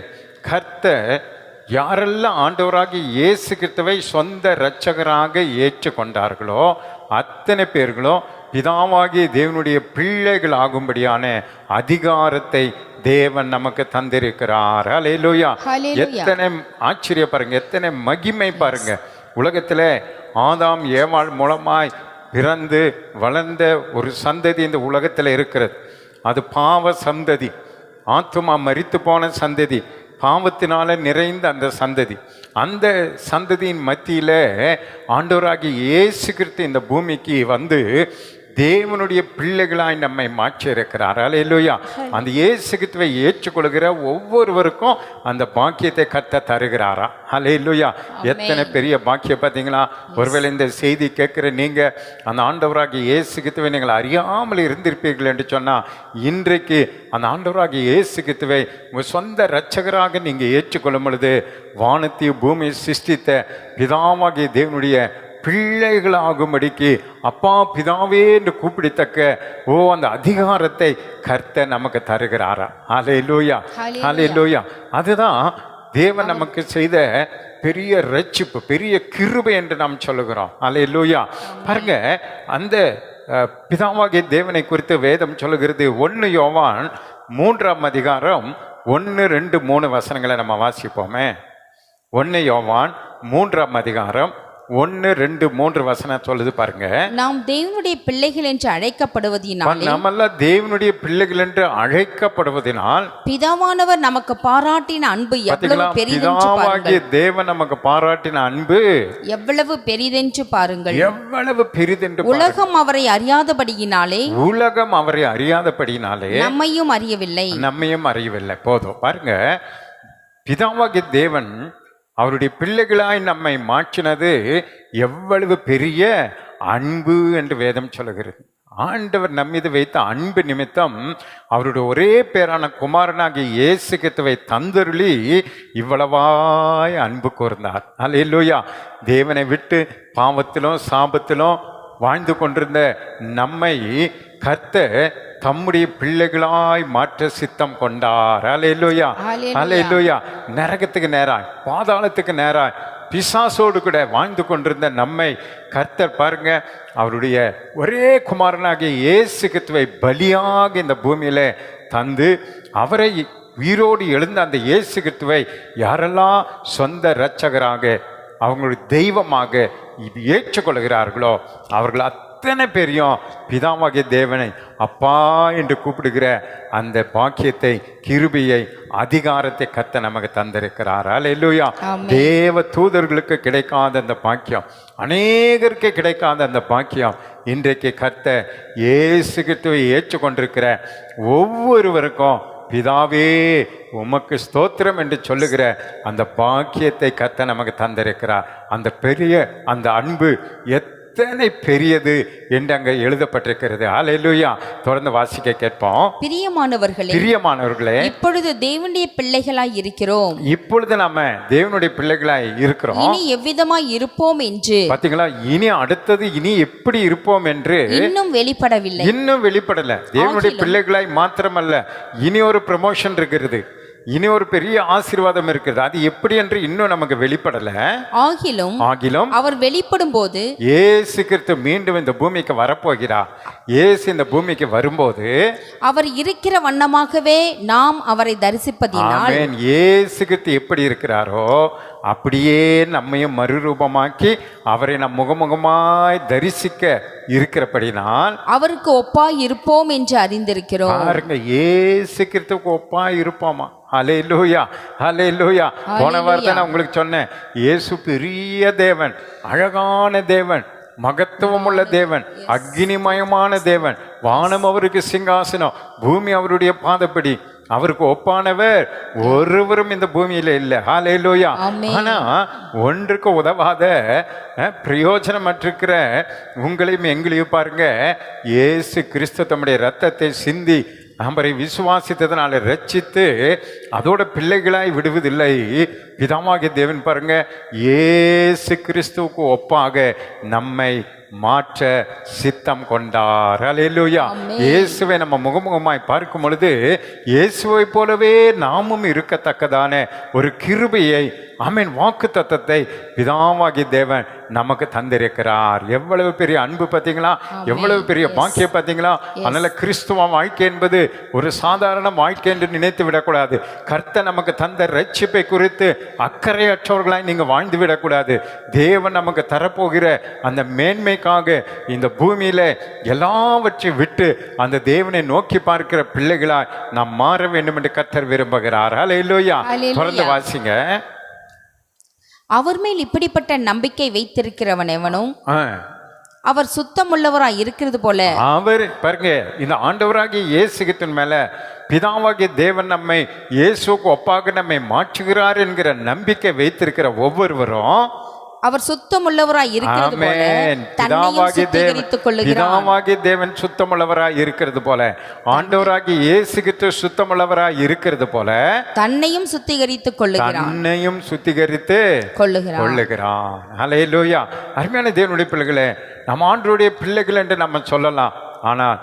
கர்த்தர் யாரெல்லாம் ஆண்டவராகி இயேசு கிறிஸ்துவை சொந்த இரட்சகராக ஏற்றுக்கொண்டார்களோ அத்தனை பேர்களும் பிதாவாகிய தேவனுடைய பிள்ளைகள் ஆகும்படியான அதிகாரத்தை தேவன் நமக்கு தந்திருக்கிறார். அல்லேலூயா. ஹல்லேலூயா. எத்தனை ஆச்சரிய பாருங்க, எத்தனை மகிமை பாருங்க. உலகத்துல ஆதாம் ஏவாள் மூலமாய் பிறந்து வளர்ந்த ஒரு சந்ததி இந்த உலகத்துல இருக்கிறது. அது பாவ சந்ததி, ஆத்துமா மரித்து போன சந்ததி, பாவத்தினால நிறைந்த அந்த சந்ததி. அந்த சந்ததியின் மத்தியில ஆண்டவராகிய இயேசு கிறிஸ்து இந்த பூமிக்கு வந்து தேவனுடைய பிள்ளைகளாய் நம்மை மாற்றி இருக்கிறார். அல்லேலூயா. அந்த இயேசு கிறிஸ்துவை ஏற்றுக்கொள்கிற ஒவ்வொருவருக்கும் அந்த பாக்கியத்தை கர்த்தர் தருகிறாரா? அல்லேலூயா. எத்தனை பெரிய பாக்கியம் பார்த்தீங்களா? ஒருவேளை இந்த செய்தி கேட்கிற நீங்க அந்த ஆண்டவராகிய இயேசு கிறிஸ்துவை நீங்கள் அறியாமல் இருந்திருப்பீர்கள் என்று சொன்னா, இன்றைக்கு அந்த ஆண்டவராகிய இயேசு கிறிஸ்துவை உங்க சொந்த இரட்சகராக நீங்க ஏற்றுக்கொள்ளும் பொழுது வானத்தையும் பூமியை சிருஷ்டித்த பிதாவாகிய தேவனுடைய பிள்ளைகளாகும்படிக்கு அப்பா பிதாவே என்று கூப்பிடத்தக்க அந்த அதிகாரத்தை கர்த்தர் நமக்கு தருகிறாரா? அல்லேலூயா. அல்லேலூயா. அதுதான் தேவன் நமக்கு செய்த பெரிய ரட்சிப்பு, பெரிய கிருபை என்று நாம் சொல்லுகிறோம். அல்லேலூயா. பாருங்க, அந்த பிதாவாகிய தேவனை குறித்து வேதம் சொல்லுகிறது. 1 யோவான் 3ஆம் அதிகாரம் 1, 2, 3 வசனங்களை நம்ம வாசிப்போமே. 1 யோவான் 3ஆம் அதிகாரம் 1, 2, 3 வசனம் சொல்லுது பாருங்க. நாம் தேவனுடைய பிள்ளைகள் என்று அழைக்கப்படுவதினாலே, நம்மெல்லாம் தேவனுடைய பிள்ளைகள் என்று அழைக்கப்படுவதனால் பிதாவானவர் நமக்கு பாராட்டின அன்பு எவ்வளவு பெரிதென்று பிதாவாகிய பாருங்கள். தேவன் நமக்கு பாராட்டின அன்பு எவ்வளவு பெரிதென்று பாருங்கள். எவ்வளவு பெரிதென்று உலகம் அவரை அறியாதபடியினாலே, உலகம் அவரை அறியாதபடியினாலே நம்மையும் அறியவில்லை. போதும் பாருங்க, பிதாவாகிய தேவன் அவருடைய பிள்ளைகளாய் நம்மை மாற்றினது எவ்வளவு பெரிய அன்பு என்று வேதம் சொல்லுகிறது. ஆண்டவர் நம்மீது வைத்த அன்பு நிமித்தம் அவருடைய ஒரே பேரான குமாரனாகிய இயேசு கிறிஸ்துவை தந்தருளி இவ்வளவாய் அன்பு கூர்ந்தார். அல்லேலூயா. தேவனை விட்டு பாவத்திலும் சாபத்திலும் வாழ்ந்து கொண்டிருந்த நம்மை கர்த்தர் தம்முடைய பிள்ளைகளாய் மாற்ற சித்தம் கொண்டார். அல்லேலூயா. அல்லேலூயா. நரகத்துக்கு நேராய், பாதாளத்துக்கு நேராய், பிசாசோடு கூட வாழ்ந்து கொண்டிருந்த நம்மை கர்த்தர் பாருங்க, அவருடைய ஒரே குமாரனாகிய இயேசு கிறிஸ்துவை பலியாக இந்த பூமியில தந்து அவரை உயிரோடு எழுந்த அந்த இயேசு கிறிஸ்துவை யாரெல்லாம் சொந்த இரட்சகராக அவங்களுடைய தெய்வமாக ஏற்றுக்கொள்கிறார்களோ அவர்கள் அத்தனை பேரையும் பிதாவாகிய தேவனை அப்பா என்று கூப்பிடுகிற அந்த பாக்கியத்தை, கிருபையை, அதிகாரத்தை கர்த்தர் நமக்கு தந்திருக்கிறார். அல்லேலூயா. தேவ தூதர்களுக்கு கிடைக்காத அந்த பாக்கியம், அநேகருக்கு கிடைக்காத அந்த பாக்கியம் இன்றைக்கு கர்த்தர் இயேசு கிறிஸ்துவை ஏற்றுக்கொண்டிருக்கிற ஒவ்வொருவருக்கும் பிதாவே உமக்கு ஸ்தோத்திரம் என்று சொல்லுகிற அந்த பாக்கியத்தை கர்த்தர் நமக்கு தந்திருக்கிறார். அந்த பெரிய அந்த அன்பு எத்தனை பெரியது என்று அங்கே எழுதப்பட்டிருக்கிறது. அல்லேலூயா. தொடர்ந்து வாசிக்க கேட்போம். பிரியமானவர்களே, இப்பொழுது தேவனுடைய பிள்ளைகளாய் இருக்கிறோம். இப்பொழுது நாம தேவனுடைய பிள்ளைகளாய் இருக்கிறோம். இனி எவ்விதமாய் இருப்போம் என்று, பாத்தீங்களா, இனி அடுத்தது இனி எப்படி இருப்போம் என்று இன்னும் வெளிப்படவில்லை. இன்னும் வெளிப்படல. தேவனுடைய பிள்ளைகளாய் மாத்திரமல்ல, இனி ஒரு ப்ரமோஷன் இருக்கிறது, இனி ஒரு பெரிய ஆசீர்வாதம் இருக்குது. அது எப்படி என்று இன்னும் நமக்கு வெளிப்படல. ஆகிலும் அவர் வெளிப்படும் போது இயேசு கிறிஸ்து மீண்டும் இந்த பூமிக்கு வரப்போகிறார். இயேசு இந்த பூமிக்கு வரும்போது அவர் இருக்கிற வண்ணமாகவே நாம் அவரை தரிசிப்பதினால், இயேசு கிறிஸ்து எப்படி இருக்கிறாரோ அப்படியே நம்மையும் மறுரூபமாக்கி அவரை நம் முகமுகமாய் தரிசிக்க இருக்கிறபடினால் அவருக்கு ஒப்பாய் இருப்போம் என்று அறிந்திருக்கிறோம். பாருங்க, இயேசு கிறிஸ்துவுக்கு ஒப்பாய் இருப்போமா? அல்லேலூயா. அல்லேலூயா. போன வாரத்தை நான் உங்களுக்கு சொன்னேன், இயேசு பெரிய தேவன், அழகான தேவன், மகத்துவம் உள்ள தேவன், அக்னிமயமான தேவன். வானம் அவருக்கு சிங்காசனம், பூமி அவருடைய பாதப்படி. அவருக்கு ஒப்பானவர் ஒருவரும் இந்த பூமியில இல்லை. ஹல்லேலூயா. ஆமென். ஆனா ஒன்றுக்கு உதவாத பிரயோஜனமற்றிருக்கிற உங்களையும் எங்களையும் பாருங்க, இயேசு கிறிஸ்து தம்முடைய ரத்தத்தை சிந்தி அவரை விசுவாசித்ததனால ரட்சித்து அதோட பிள்ளைகளாய் விடுவதில்லை. பிதாவாகிய தேவன் பாருங்க, இயேசு கிறிஸ்துவுக்கு ஒப்பாக நம்மை மாற்ற சித்தம் கொண்டார். ஹல்லேலூயா. இயேசுவை நம்ம முகமுகமாய் பார்க்கும் பொழுது இயேசுவை போலவே நாமும் இருக்கத்தக்கதான ஒரு கிருபையை, ஆமென், வாக்கு தத்தத்தை பிதாவாகிய தேவன் நமக்கு தந்திருக்கிறார். எவ்வளவு பெரிய அன்பு பார்த்தீங்களா, எவ்வளவு பெரிய பாக்கியம் பார்த்தீங்களா. அதனால கிறிஸ்துவ வாழ்க்கை என்பது ஒரு சாதாரண வாழ்க்கை என்று நினைத்து விடக்கூடாது. கர்த்தர் நமக்கு தந்த ரட்சிப்பை குறித்து அக்கறையற்றவர்களாய் நீங்க வாழ்ந்து விடக்கூடாது. தேவன் நமக்கு தரப்போகிற அந்த மேன்மைக்காக இந்த பூமியில எல்லாவற்றையும் விட்டு அந்த தேவனை நோக்கி பார்க்கிற பிள்ளைகளாய் நாம் மாற வேண்டும் என்று கர்த்தர் விரும்புகிறார். ஹல்லேலூயா. தொடர்ந்து வாசிங்க. அவர் மேல் இப்படிப்பட்ட நம்பிக்கை வைத்திருக்கிறவன் எவனும் அவர் சுத்தமுள்ளவராய் இருக்கிறது போல. அவர் பாருங்க, இந்த ஆண்டவராகிய இயேசு கிறிஸ்துவின் மேல பிதாவாகிய தேவன் நம்மை இயேசுவுக்கு ஒப்பாக நம்மை மாற்றுகிறார் என்கிற நம்பிக்கை வைத்திருக்கிற ஒவ்வொருவரும் அவர் சுத்தமுள்ளவராய் இருக்கிறது போல தன்னையும் சுத்திகரித்துக் கொள்ளுகிறார். பிதாவாகிய தேவன் சுத்தமுள்ளவராய் இருக்கிறது போல, ஆண்டவராகிய இயேசு கிறிஸ்து சுத்தமுள்ளவராய் இருக்கிறது போல தன்னையும் சுத்திகரித்துக் கொள்ளுகிறார். தன்னையும் சுத்திகரித்து கொள்ளுகிறான். ஹல்லேலூயா. அருமையான தேவனுடைய பிள்ளைகளே, நம்ம ஆண்டவருடைய பிள்ளைகள் என்று நம்ம சொல்லலாம். ஆனால்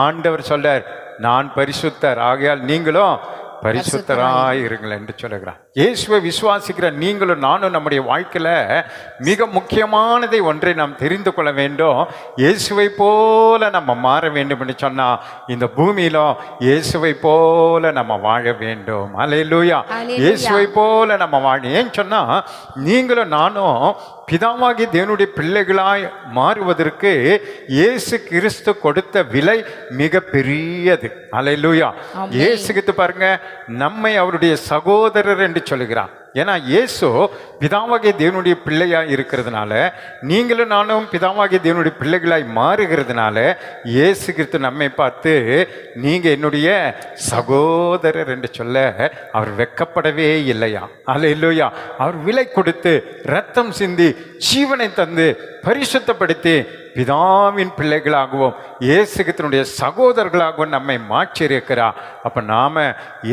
ஆண்டவர் சொல்றார், நான் பரிசுத்தர், ஆகையால் நீங்களும் பரிசுத்தராய் இருங்கள் என்று சொல்லுகிறார். இயேசுவை விசுவாசிக்கிற நீங்களும் நானும் நம்முடைய வாழ்க்கையில மிக முக்கியமானதை ஒன்றை நாம் தெரிந்து கொள்ள வேண்டும். இயேசுவை போல நம்ம மாற வேண்டும் என்று சொன்னா இந்த பூமியில இயேசுவை போல நம்ம வாழ வேண்டும். ஹல்லேலூயா. இயேசுவை போல நம்ம வாழ, ஏன்னு சொன்னா நீங்களும் நானும் பிதாவாகிய தேவனுடைய பிள்ளைகளாய் மாறுவதற்கு இயேசு கிறிஸ்து கொடுத்த விலை மிக பெரியது. ஹல்லேலூயா. இயேசு கிறிஸ்து பாருங்க, நம்மை அவருடைய சகோதரர் என்று சொல்லுகிறார். ஏன்னா இயேசு பிதாவாகிய தேவனுடைய பிள்ளையாய் இருக்கிறதுனால, நீங்களும் நானும் பிதாவாகிய தேவனுடைய பிள்ளைகளாய் மாறுகிறதுனால இயேசு கிறிஸ்து நம்மை பார்த்து நீங்க என்னுடைய சகோதரர் என்று சொல்ல அவர் வெட்கப்படவே இல்லையா. ஹல்லேலூயா. அவர் விலை கொடுத்து ரத்தம் சிந்தி ஜீவனை தந்து பரிசுத்தப்படுத்தி பிதாவின் பிள்ளைகளாகவும் இயேசு கிறிஸ்துவினுடைய சகோதரர்களாகவும் நம்மை மாற்றியிருக்கிறார். அப்ப நாம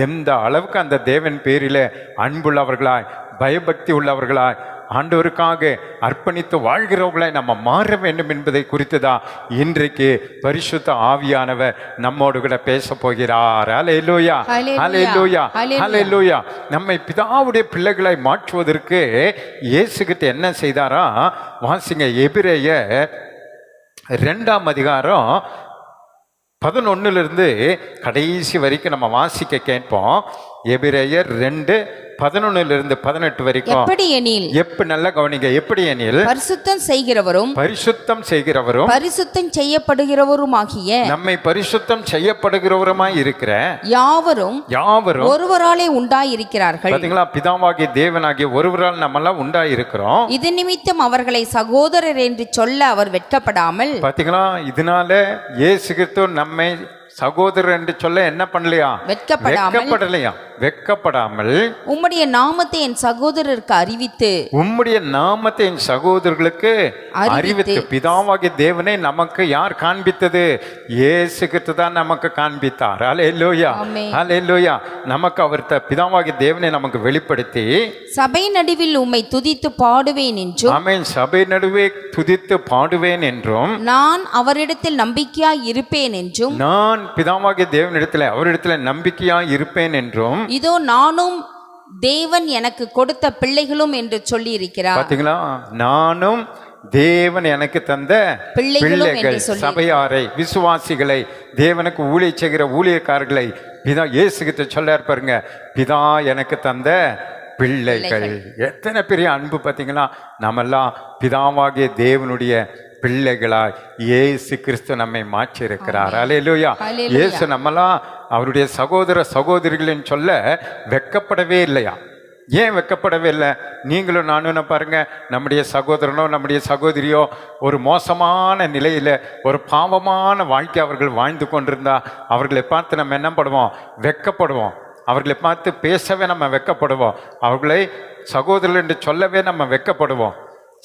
எந்த அளவுக்கு அந்த தேவன் பேரிலே அன்புள்ளவர்களாய், பயபக்தி உள்ளவர்களாய், ஆண்டவருக்காக அர்ப்பணித்து வாழ்கிறவர்களாய் நம்ம மாற வேண்டும் என்பதை குறித்து தான் இன்றைக்கு பரிசுத்த ஆவியானவர் நம்மோடு கூட பேச போகிறார். ஹல்லேலூயா. ஹல்லேலூயா. ஹல்லேலூயா. நம்மை பிதாவுடைய பிள்ளைகளாய் மாற்றுவதற்கு இயேசு கிறிஸ்து என்ன செய்தாரா? வாசிங்க, எபிரேயர் 2ஆம் அதிகாரம் 11 கடைசி வரைக்கும் நம்ம வாசிக்க கேட்போம். எபிரேயர் 2:11-18 வரைக்கும். எப்படி எனில், நல்ல கவனிங்க, எப்படி எனில் பரிசுத்தம் செய்கிறவரும் பரிசுத்தம் செய்யப்படுகிறவருமாகிய நம்மை பரிசுத்தம் செய்யப்படுகிறவருமாய் இருக்கிற யாவரும் ஒருவராலே உண்டாயிருக்கிறார்கள். பாத்தீங்களா, பிதாவாகிய தேவனாகிய ஒருவரால் நம்ம எல்லாம் உண்டாயிருக்கிறோம். இது நிமித்தம் அவர்களை சகோதரர் என்று சொல்ல அவர் வெட்கப்படாமல், பாத்தீங்களா, இதனால இயேசு கிறிஸ்து நம்மை சகோதரர் என்று சொல்ல என்ன பண்ணலையா? வெட்கப்படாமல் உம்முடைய நாமத்தை என் சகோதரருக்கு அறிவித்து, உம்முடைய நாமத்தை என் சகோதரர்களுக்கு அறிவித்து. பிதாவாகிய தேவனை நமக்கு யார் காண்பித்தது? இயேசு கிறிஸ்து தான் நமக்கு காண்பித்தார். ஹல்லேலூயா. ஹல்லேலூயா. நமக்கு அவர் பிதாவாகிய தேவனை நமக்கு வெளிப்படுத்தி, சபை நடுவில் உம்மை துதித்து பாடுவேன் என்றும், ஆமென், சபை நடுவே துதித்து பாடுவேன் என்றும், நான் அவரிடத்தில் நம்பிக்கையாய் இருப்பேன் என்றும், நான் பிதாவாகிய தேவனிடத்தில் அவரிடத்தில் நம்பிக்கையாய் இருப்பேன் என்றும், இதோ நானும் தேவன் எனக்கு கொடுத்த பிள்ளைகளும் என்று சொல்லி இருக்கிறார். பாத்தீங்களா, நானும் தேவன் எனக்கு தந்த பிள்ளைகள், சபையாரை, விசுவாசிகளை, தேவனுக்கு ஊழிய செய்கிற ஊழியக்காரர்களை பிதா இயேசு கிறிஸ்து சொல்றார் பாருங்க, பிதா எனக்கு தந்த பிள்ளைகள். எத்தனை பெரிய அன்பு பார்த்தீங்களா. நாமெல்லாம் பிதாவாகிய தேவனுடைய பிள்ளைகளாய் இயேசு கிறிஸ்து நம்மை மாற்றி இருக்கிறார். ஹல்லேலூயா. இயேசு நம்மெல்லாம் அவருடைய சகோதர சகோதரிகளின் சொல்ல வெட்கப்படவே இல்லையா. ஏன் வெட்கப்படவே இல்லை? நீங்களும் நானும் பாருங்க, நம்முடைய சகோதரனோ நம்முடைய சகோதரியோ ஒரு மோசமான நிலையில் ஒரு பாவமான வாழ்க்கை அவர்கள் வாழ்ந்து கொண்டிருந்தா அவர்களை பார்த்து நம்ம என்ன பண்ணுவோம்? வெட்கப்படுவோம். அவர்களை பார்த்து பேசவே நம்ம வெட்கப்படுவோம். அவர்களை சகோதரர்கள் என்று சொல்லவே நம்ம வெட்கப்படுவோம்.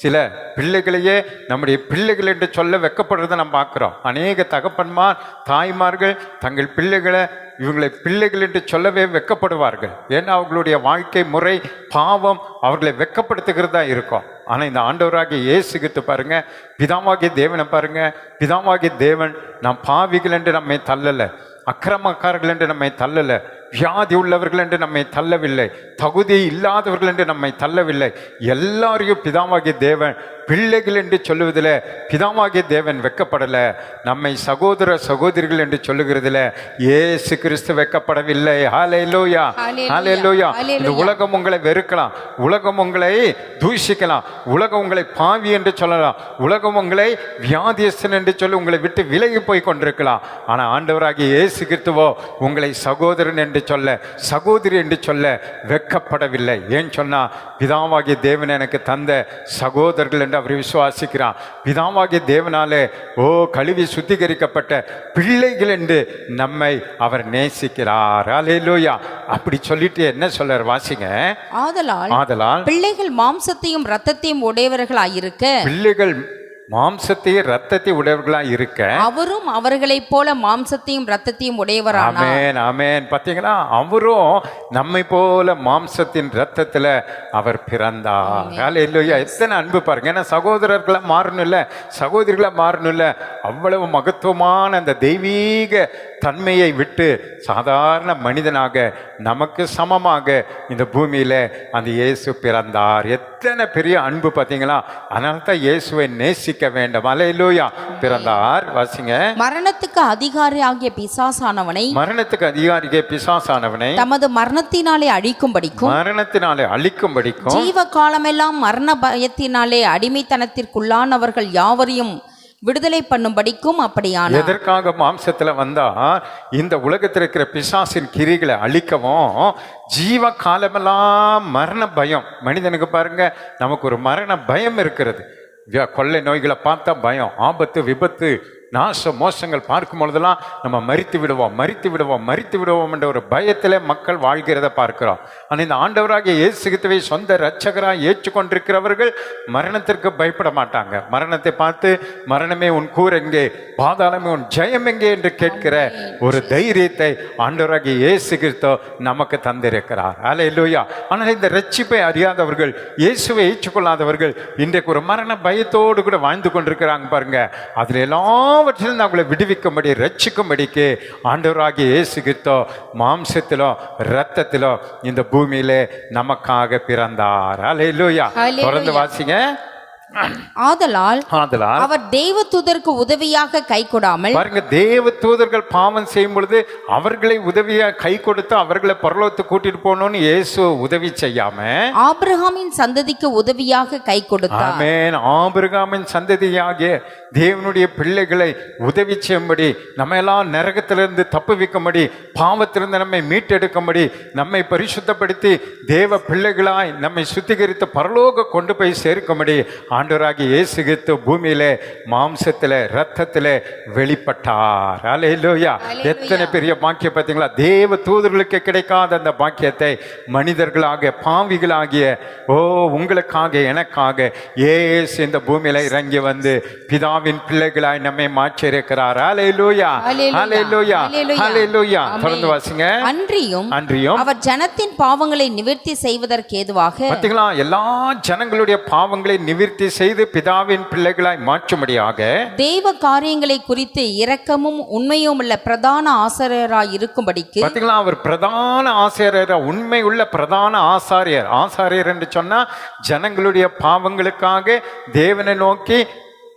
சில பிள்ளைகளையே நம்முடைய பிள்ளைகள் என்று சொல்ல வெட்கப்படுறதை நம்ம பார்க்குறோம். அநேக தகப்பன்மார் தாய்மார்கள் தங்கள் பிள்ளைகளை இவங்களை பிள்ளைகள் என்று சொல்லவே வெட்கப்படுவார்கள். ஏன்னா அவர்களுடைய வாழ்க்கை முறை பாவம் அவர்களை வெட்கப்படுத்துகிறதா இருக்கும். ஆனால் இந்த ஆண்டவராகிய இயேசு கிறிஸ்து பாருங்க, பிதாவாகிய தேவனை பாருங்க, பிதாவாகிய தேவன் நாம் பாவிகள் என்று நம்மை தள்ளலை, அக்கிரமக்காரர்கள் என்று நம்மை தள்ளலை, வியாதி உள்ளவர்கள் என்று நம்மை தள்ளவில்லை, தகுதி இல்லாதவர்கள் என்று நம்மை தள்ளவில்லை. எல்லாரையும் பிதாவாகிய தேவன் பிள்ளைகள் என்று சொல்லுவதில் பிதாவாகிய தேவன் வெட்கப்படலை. நம்மை சகோதர சகோதரிகள் என்று சொல்லுகிறதுல இயேசு கிறிஸ்து வெட்கப்படவில்லை. ஹல்லேலூயா, ஹல்லேலூயா. இந்த உலகம் உங்களை வெறுக்கலாம், உலகம் உங்களை தூஷிக்கலாம், உலகம் உங்களை பாவி என்று சொல்லலாம், உலகம் உங்களை வியாதியஸ்தன் என்று சொல்லி உங்களை விட்டு விலகி போய் கொண்டிருக்கலாம். ஆனால் ஆண்டவராகிய இயேசு கிறிஸ்துவோ உங்களை சகோதரன் என்று சொல்ல, சகோதரி என்று சொல்ல வெட்கப்படவில்லை. ஏன் சொன்னா, பிதாவாகிய தேவன் எனக்கு தந்த சகோதரர்கள் என்று அவர் விசுவாசிக்கிறான். பிதாவாகிய தேவனாலே கழுவி சுத்திகரிக்கப்பட்ட பிள்ளைகள் என்று நம்மை அவர் நேசிக்கிறார். அல்லேலூயா. அப்படி சொல்லிட்டு என்ன சொல்றார்? வாசிங்க. ஆதலால் பிள்ளைகள் மாம்சத்தையும் இரத்தத்தையும் உடையவர்களாயிருக்க, பிள்ளைகள் மாம்சத்தையும் ரத்தத்தை உடையவர்களாக இருக்க, அவரும் அவர்களைப் போல மாம்சத்தையும் ரத்தத்தையும் உடையவரானார். ஆமென், ஆமென். பார்த்தீங்களா, அவரும் நம்மை போல மாம்சத்தின் ரத்தத்தில் அவர் பிறந்தார். ஹல்லேலூயா. எத்தனை அன்பு பாருங்க. ஏன்னா சகோதரர்களை மாறணும் இல்லை, சகோதரிகளை மாறணும் இல்லை. அவ்வளவு மகத்துவமான அந்த தெய்வீக தன்மையை விட்டு சாதாரண மனிதனாக நமக்கு சமமாக இந்த பூமியில அந்த இயேசு பிறந்தார். எத்தனை பெரிய அன்பு பார்த்தீங்களா. அதனால தான் இயேசுவை நேசிக்க வேண்டும். அல்லேலூயா. பிறந்தார். வாசிங்க. மரணத்துக்கு அதிகாரி ஆகிய பிசாசானவனை, மரணத்துக்கு அதிகாரியே பிசாசானவனை தமது மரணத்தினாலே அழிக்கும்படிக்கும், மரணத்தினாலே அழிக்கும்படிக்கும், ஜீவ காலமெல்லாம் மரண பயத்தினாலே அடிமைத்தனத்திற்குள்ளானவர்கள் யாவரையும் விடுதலை பண்ணும்படிக்கும் அப்படியான. எதற்காக மாம்சத்துல வந்தா? இந்த உலகத்தில் இருக்கிற பிசாசின் கிரிகளை அழிக்கவும், ஜீவ காலமெல்லாம் மரண பயம். மனிதனுக்கு பாருங்க, நமக்கு ஒரு மரண பயம் இருக்கிறது. கொள்ளை நோய்களை பார்த்தா பயம், ஆபத்து விபத்து நாச மோசங்கள் பார்க்கும் பொழுதெல்லாம் நம்ம மரித்து விடுவோம் என்ற ஒரு பயத்தில் மக்கள் வாழ்கிறத பார்க்கிறோம். ஆனால் இந்த ஆண்டவராகிய இயேசு கிறிஸ்துவை சொந்த இரட்சகராக ஏற்றுக்கொண்டிருக்கிறவர்கள் மரணத்திற்கு பயப்பட மாட்டாங்க. மரணத்தை பார்த்து மரணமே உன் கூர் எங்கே, பாதாளமே உன் ஜெயம் எங்கே என்று கேட்கிற ஒரு தைரியத்தை ஆண்டவராகிய இயேசு கிறிஸ்து நமக்கு தந்திருக்கிறார். அல்லேலூயா. ஆனால் இந்த ரட்சிப்பை அறியாதவர்கள், இயேசுவை ஏற்றுக்கொள்ளாதவர்கள் இன்றைக்கு ஒரு மரண பயத்தோடு கூட வாழ்ந்து கொண்டிருக்கிறாங்க பாருங்க. அதுல எல்லாம் அவற்றிலிருந்து அவங்களை விடுவிக்கும்படி ரட்சிக்கும்படிக்கு ஆண்டவராகிய இயேசு கிறிஸ்து மாம்சத்திலோ இரத்தத்திலோ இந்த பூமியிலே நமக்காக பிறந்தார். அல்லேலூயா. தொடர்ந்து வாசிங்க. ஆதலால் அவர் தேவதூதருக்கு உதவியாக கை கொடாமல், பாருங்க, தேவதூதர்கள் பாவம் செய்யும் பொழுது அவர்களை உதவியாக கை கொடுத்து அவர்களை பரலோகத்துக்கு கூட்டிட்டு போகணும்னு இயேசு உதவி செய்யாம ஆபிரகாமின் சந்ததிக்கு உதவியாக கை கொடுத்தார். ஆமென். ஆபிரகாமின் சந்ததியாகிய தேவனுடைய பிள்ளைகளை உதவி செய்யும்படி, நம்ம எல்லாம் நரகத்திலிருந்து தப்புவிக்கும்படி, பாவத்திலிருந்து நம்மை மீட்டெடுக்கும்படி, நம்மை பரிசுத்தப்படுத்தி தேவ பிள்ளைகளாய் நம்மை சுத்திகரித்து பரலோக கொண்டு போய் சேர்க்கும்படி ஆண்டவராகிய இயேசு கிறிஸ்து பூமியிலே மாம்சத்திலே இரத்தத்திலே வெளிப்பட்டார். அல்லேலூயா. எத்தனை பெரிய பாக்கியம் பார்த்தீங்களா. தேவ தூதர்களுக்கு கிடைக்காத அந்த பாக்கியத்தை மனிதர்களாக பாவிகளாகிய உங்களுக்காக எனக்காக இயேசு இந்த பூமியில இறங்கி வந்து பிதாவின் பிள்ளைகளாய் நம்மை மாற்றி இருக்கிறார். அல்லேலூயா, அல்லேலூயா, அல்லேலூயா. தொடர்ந்து வாசிங்க. அன்றியும் அவர் ஜனத்தின் பாவங்களை நிவர்த்தி செய்வதற்கு ஏதுவாக, பார்த்தீங்களா, எல்லா ஜனங்களுடைய பாவங்களை நிவர்த்தி செய்து பிதாவின் பிள்ளைகளாய் மாற்றும்படியாக தேவ காரியங்களை குறித்து இரக்கமும் உண்மையும் உள்ள பிரதான ஆசாரியராய் இருக்கும்படிக்கு. பார்த்தீங்களா, அவர் பிரதான ஆசாரியர், உண்மை உள்ள பிரதான ஆசாரியர். ஆசாரியர் என்று சொன்னா ஜனங்களுடைய பாவங்களுக்காக தேவனை நோக்கி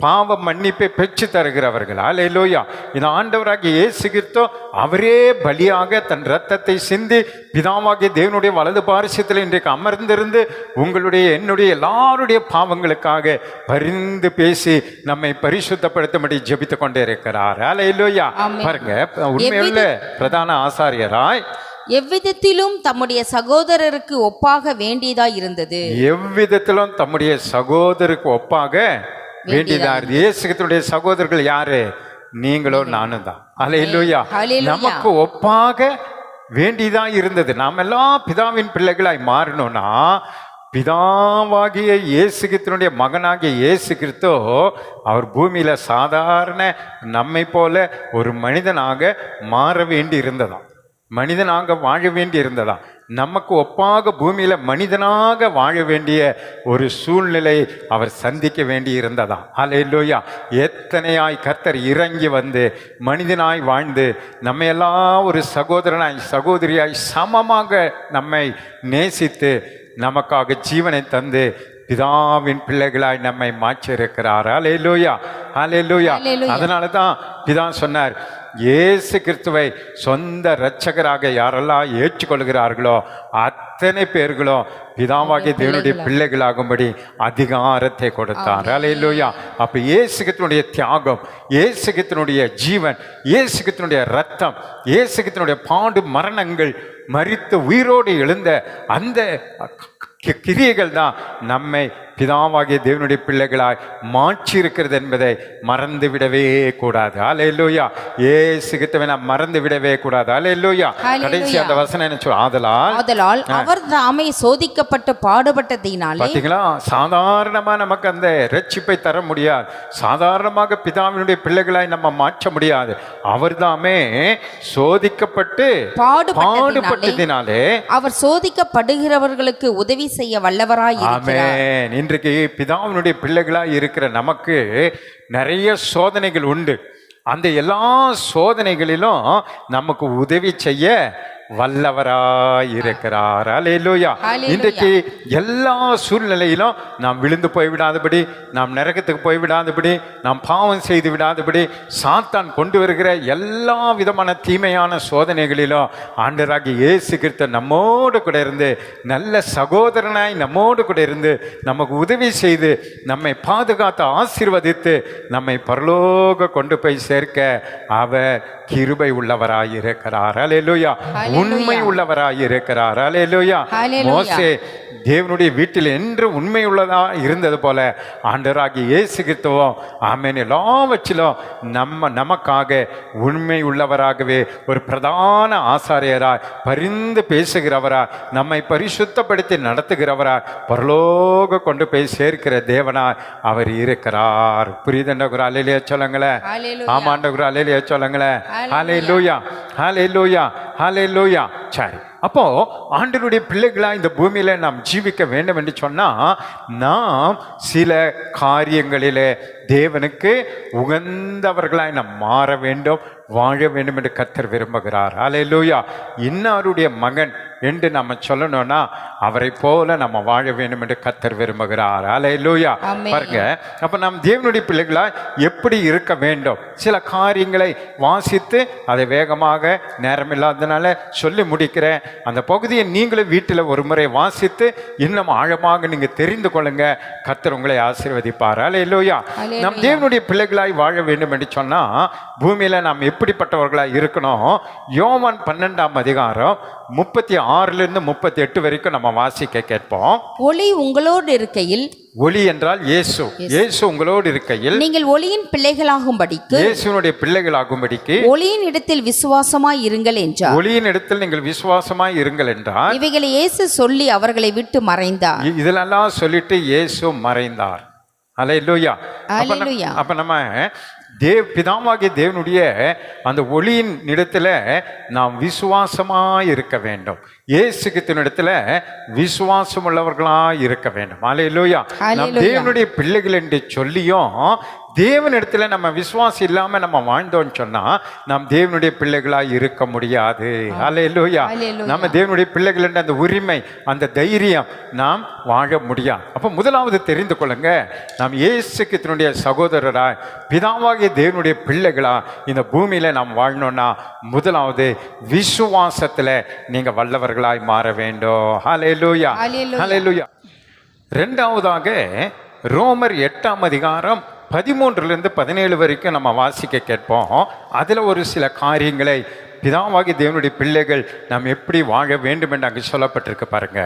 பாவ மன்னிப்பை பெற்று தருகிறவர்கள். அல்லேலூயா. இந்த ஆண்டவராகிய இயேசு கிறிஸ்து அவரே பலியாக தன் இரத்தத்தை சிந்தி பிதாவாகிய தேவனுடைய வலது பாரிசத்தில் இன்றைக்கு அமர்ந்திருந்து உங்களுடைய என்னுடைய எல்லாருடைய பாவங்களுக்காக பரிந்து பேசி நம்மை பரிசுத்தப்படுத்தும்படி ஜெபித்து கொண்டே இருக்கிறார். அல்லேலூயா. பாருங்க, உண்மையுள்ள பிரதான ஆசாரியராய் எவ்விதத்திலும் தம்முடைய சகோதரருக்கு ஒப்பாக வேண்டியதாய் இருந்தது. எவ்விதத்திலும் தம்முடைய சகோதரருக்கு ஒப்பாக வேண்டியதா இருந்தது. இயேசு கிறிஸ்துவுடைய சகோதரர்கள் யாரு? நீங்களும் நானும் தான். அல்லேலூயா. நமக்கு ஒப்பாக வேண்டியதா இருந்தது. நாம் எல்லாம் பிதாவின் பிள்ளைகளாய் மாறணும்னா பிதாவாகிய இயேசு கிறிஸ்துவினுடைய மகனாகிய இயேசு கிறிஸ்து அவர் பூமியில சாதாரண நம்மை போல ஒரு மனிதனாக மாற வேண்டி இருந்ததாம், மனிதனாக வாழ வேண்டி இருந்ததாம். நமக்கு ஒப்பாக பூமியில மனிதனாக வாழ வேண்டிய ஒரு சூழ்நிலை அவர் சந்திக்க வேண்டி இருந்ததாம். அல்லேலூயா. எத்தனையாய் கர்த்தர் இறங்கி வந்து மனிதனாய் வாழ்ந்து நம்மையெல்லாம் ஒரு சகோதரனாய் சகோதரியாய் சமமாக நம்மை நேசித்து நமக்காக ஜீவனை தந்து பிதாவின் பிள்ளைகளாய் நம்மை மாற்றியிருக்கிறார். அல்லேலூயா, அல்லேலூயா. அதனால தான் பிதா சொன்னார், இயேசு கிறிஸ்துவை சொந்த இரட்சகராக யாரெல்லாம் ஏற்றுக்கொள்கிறார்களோ அத்தனை பேர்களும் பிதாவாகிய தேவனுடைய பிள்ளைகளாகும்படி அதிகாரத்தை கொடுத்தார். அல்லேலூயா. அப்ப இயேசு கிறிஸ்துவினுடைய தியாகம், இயேசு கிறிஸ்துவினுடைய ஜீவன், இயேசு கிறிஸ்துவினுடைய ரத்தம், இயேசு கிறிஸ்துவினுடைய பாடு மரணங்கள், மரித்து உயிரோடு எழுந்த அந்த கிரியைகள் தான் நம்மை பிதாவாகிய தேவனுடைய பிள்ளைகளாய் மாற்றி இருக்கிறது என்பதை மறந்து விடவே கூடாது. அல்லேலூயா. இயேசு கிறிஸ்துவை நாம் மறந்து விடவே கூடாது. அல்லேலூயா. கடைசி அந்த வசனம் என்ன சொல்ற? ஆதலால் அவர் தாமே சோதிக்கப்பட்டு பாடுபட்டதினாலே. பாத்தீங்களா, சாதாரணமா நமக்கு அந்த ரட்சிப்பை தர முடியாது, சாதாரணமாக பிதாவினுடைய பிள்ளைகளாய் நம்ம மாற்ற முடியாது. அவர் தாமே சோதிக்கப்பட்டு பாடுபட்டதினாலே அவர் சோதிக்கப்படுகிறவர்களுக்கு உதவி செய்ய வல்லவராய் இருக்கிறார். ஆமென். இன்றைக்கு பிதாவினுடைய பிள்ளைகளாய் இருக்கிற நமக்கு நிறைய சோதனைகள் உண்டு. அந்த எல்லா சோதனைகளிலும் நமக்கு உதவி செய்ய வல்லவராய் இருக்கிறார். அல்லேலூயா. இன்றைக்கு எல்லா சூழ்நிலையிலும் நாம் விழுந்து போய்விடாதபடி, நாம் நரகத்துக்கு போய்விடாதபடி, நாம் பாவம் செய்து விடாதபடி, சாத்தான் கொண்டு வருகிற எல்லா விதமான தீமையான சோதனைகளிலும் ஆண்டவராகிய இயேசு கிறிஸ்து நம்மோடு கூட இருந்து, நல்ல சகோதரனாய் நம்மோடு கூட இருந்து நமக்கு உதவி செய்து நம்மை பாதுகாத்து ஆசீர்வதித்து நம்மை பரலோக கொண்டு போய் சேர்க்க அவர் கிருபை உள்ளவராய் இருக்கிறார். அல்லேலூயா. உண்மை உள்ளவராய் இருக்கிறார். அல்லேலூயா. மோசே தேவனுடைய வீட்டில் என்று உண்மை உள்ளதா இருந்தது போல ஆண்டவராகிய இயேசு கிறிஸ்துவும் ஆமென் எல்லாவற்றிலும் நமக்காக உண்மை உள்ளவராகவே ஒரு பிரதான ஆசாரியராய் பரிந்து பேசுகிறவராய் நம்மை பரிசுத்தப்படுத்தி நடத்துகிறவராய் பரலோக கொண்டு போய் சேர்க்கிற தேவனாய் அவர் இருக்கிறார். புரியுதுண்டகுரு? அல்லேலூயா சொல்லுங்களேன். ஆமாண்டகுரு? அல்லேலூயா சொல்லுங்களேன். ஹல்லேலூயா, ஹல்லேலூயா, ஹல்லேலூயா. சரி, அப்போ ஆண்டவருடைய பிள்ளைகளா இந்த பூமியில நாம் ஜீவிக்க வேண்டும் என்று சொன்னா நாம் சில காரியங்களிலே தேவனுக்கு உகந்தவர்களாய் நாம் மாற வேண்டும், வாழ வேண்டும் என்று கர்த்தர் விரும்புகிறார். அல்லேலூயா. இன்னாருடைய மகன் என்று நம்ம சொல்லணும்னா அவரை போல நம்ம வாழ வேண்டும் என்று கர்த்தர் விரும்புகிறார். அல்லேலூயா. பாருங்க, அப்ப நாம் தேவனுடைய பிள்ளைகளா எப்படி இருக்க வேண்டும்? சில காரியங்களை வாசித்து அதை வேகமாக நேரமில்லாததுனால சொல்லி முடிக்கிறேன். அந்த பகுதியை நீங்களும் வீட்டில் ஒரு முறை வாசித்து இன்னும் ஆழமாக நீங்க தெரிந்து கொள்ளுங்க. கர்த்தர் உங்களை ஆசீர்வதிப்பார். அல்லேலூயா. நாம் தேவனுடைய பிள்ளைகளாய் வாழ வேண்டும் என்று சொன்னா பூமியில நாம் எப்படிப்பட்டவர்களாய் இருக்கணும்? யோவான் 12ஆம் அதிகாரம் 36 38 வரைக்கும் நம்ம வாசிக்க கேட்போம். ஒளி உங்களோடு இருக்கையில், ஒளி என்றால் இயேசு, இயேசு உங்களோடு இருக்கையில் நீங்கள் ஒளியின் பிள்ளைகளாகும்படிக்கு, இயேசுவினுடைய பிள்ளைகளாகும்படிக்கு ஒளியின் இடத்தில் விசுவாசமாய் இருங்கள் என்றார். ஒளியின் இடத்தில் நீங்கள் விசுவாசமாய் இருங்கள் என்றார். இவைகளை இயேசு சொல்லி அவர்களை விட்டு மறைந்தார். இதெல்லாம் சொல்லிட்டு இயேசு மறைந்தார். அல்லேலூயா. அப்ப நம்ம பிதாவாகிய தேவனுடைய அந்த ஒளியின் இடத்துல நாம் விசுவாசமாய் இருக்க வேண்டும். இயேசு கிறிஸ்துவினிடத்துல விசுவாசம் உள்ளவர்களாய் இருக்க வேண்டும். அல்லேலூயா. நாம் தேவனுடைய பிள்ளைகள் என்று சொல்லியும் தேவனிடத்துல நம்ம விசுவாசம் இல்லாம நம்ம வாழ்ந்தோம்னு சொன்னா நாம் தேவனுடைய பிள்ளைகளாய் இருக்க முடியாது. அல்லேலூயா. நம்ம தேவனுடைய பிள்ளைகள் என்ற அந்த உரிமை, அந்த தைரியம் நாம் வாழ முடியாது. அப்ப முதலாவது தெரிந்து கொள்ளுங்க, நாம் இயேசு கிறிஸ்துவினுடைய சகோதரராய் பிதாவாகிய தேவனுடைய பிள்ளைகளா இந்த பூமியில நாம் வாழணும்னா முதலாவது விசுவாசத்துல நீங்க வல்லவர்களாய் மாற வேண்டும். ஹல்லேலூயா, ஹல்லேலூயா. இரண்டாவதாக ரோமர் 8ஆம் அதிகாரம் 13 to 17 வரைக்கும் நம்ம வாசிக்க கேட்போம். அதில் ஒரு சில காரியங்களை பிதாவாகி தேவனுடைய பிள்ளைகள் நாம் எப்படி வாழ வேண்டும் என்று அங்கே சொல்லப்பட்டிருக்கு பாருங்க.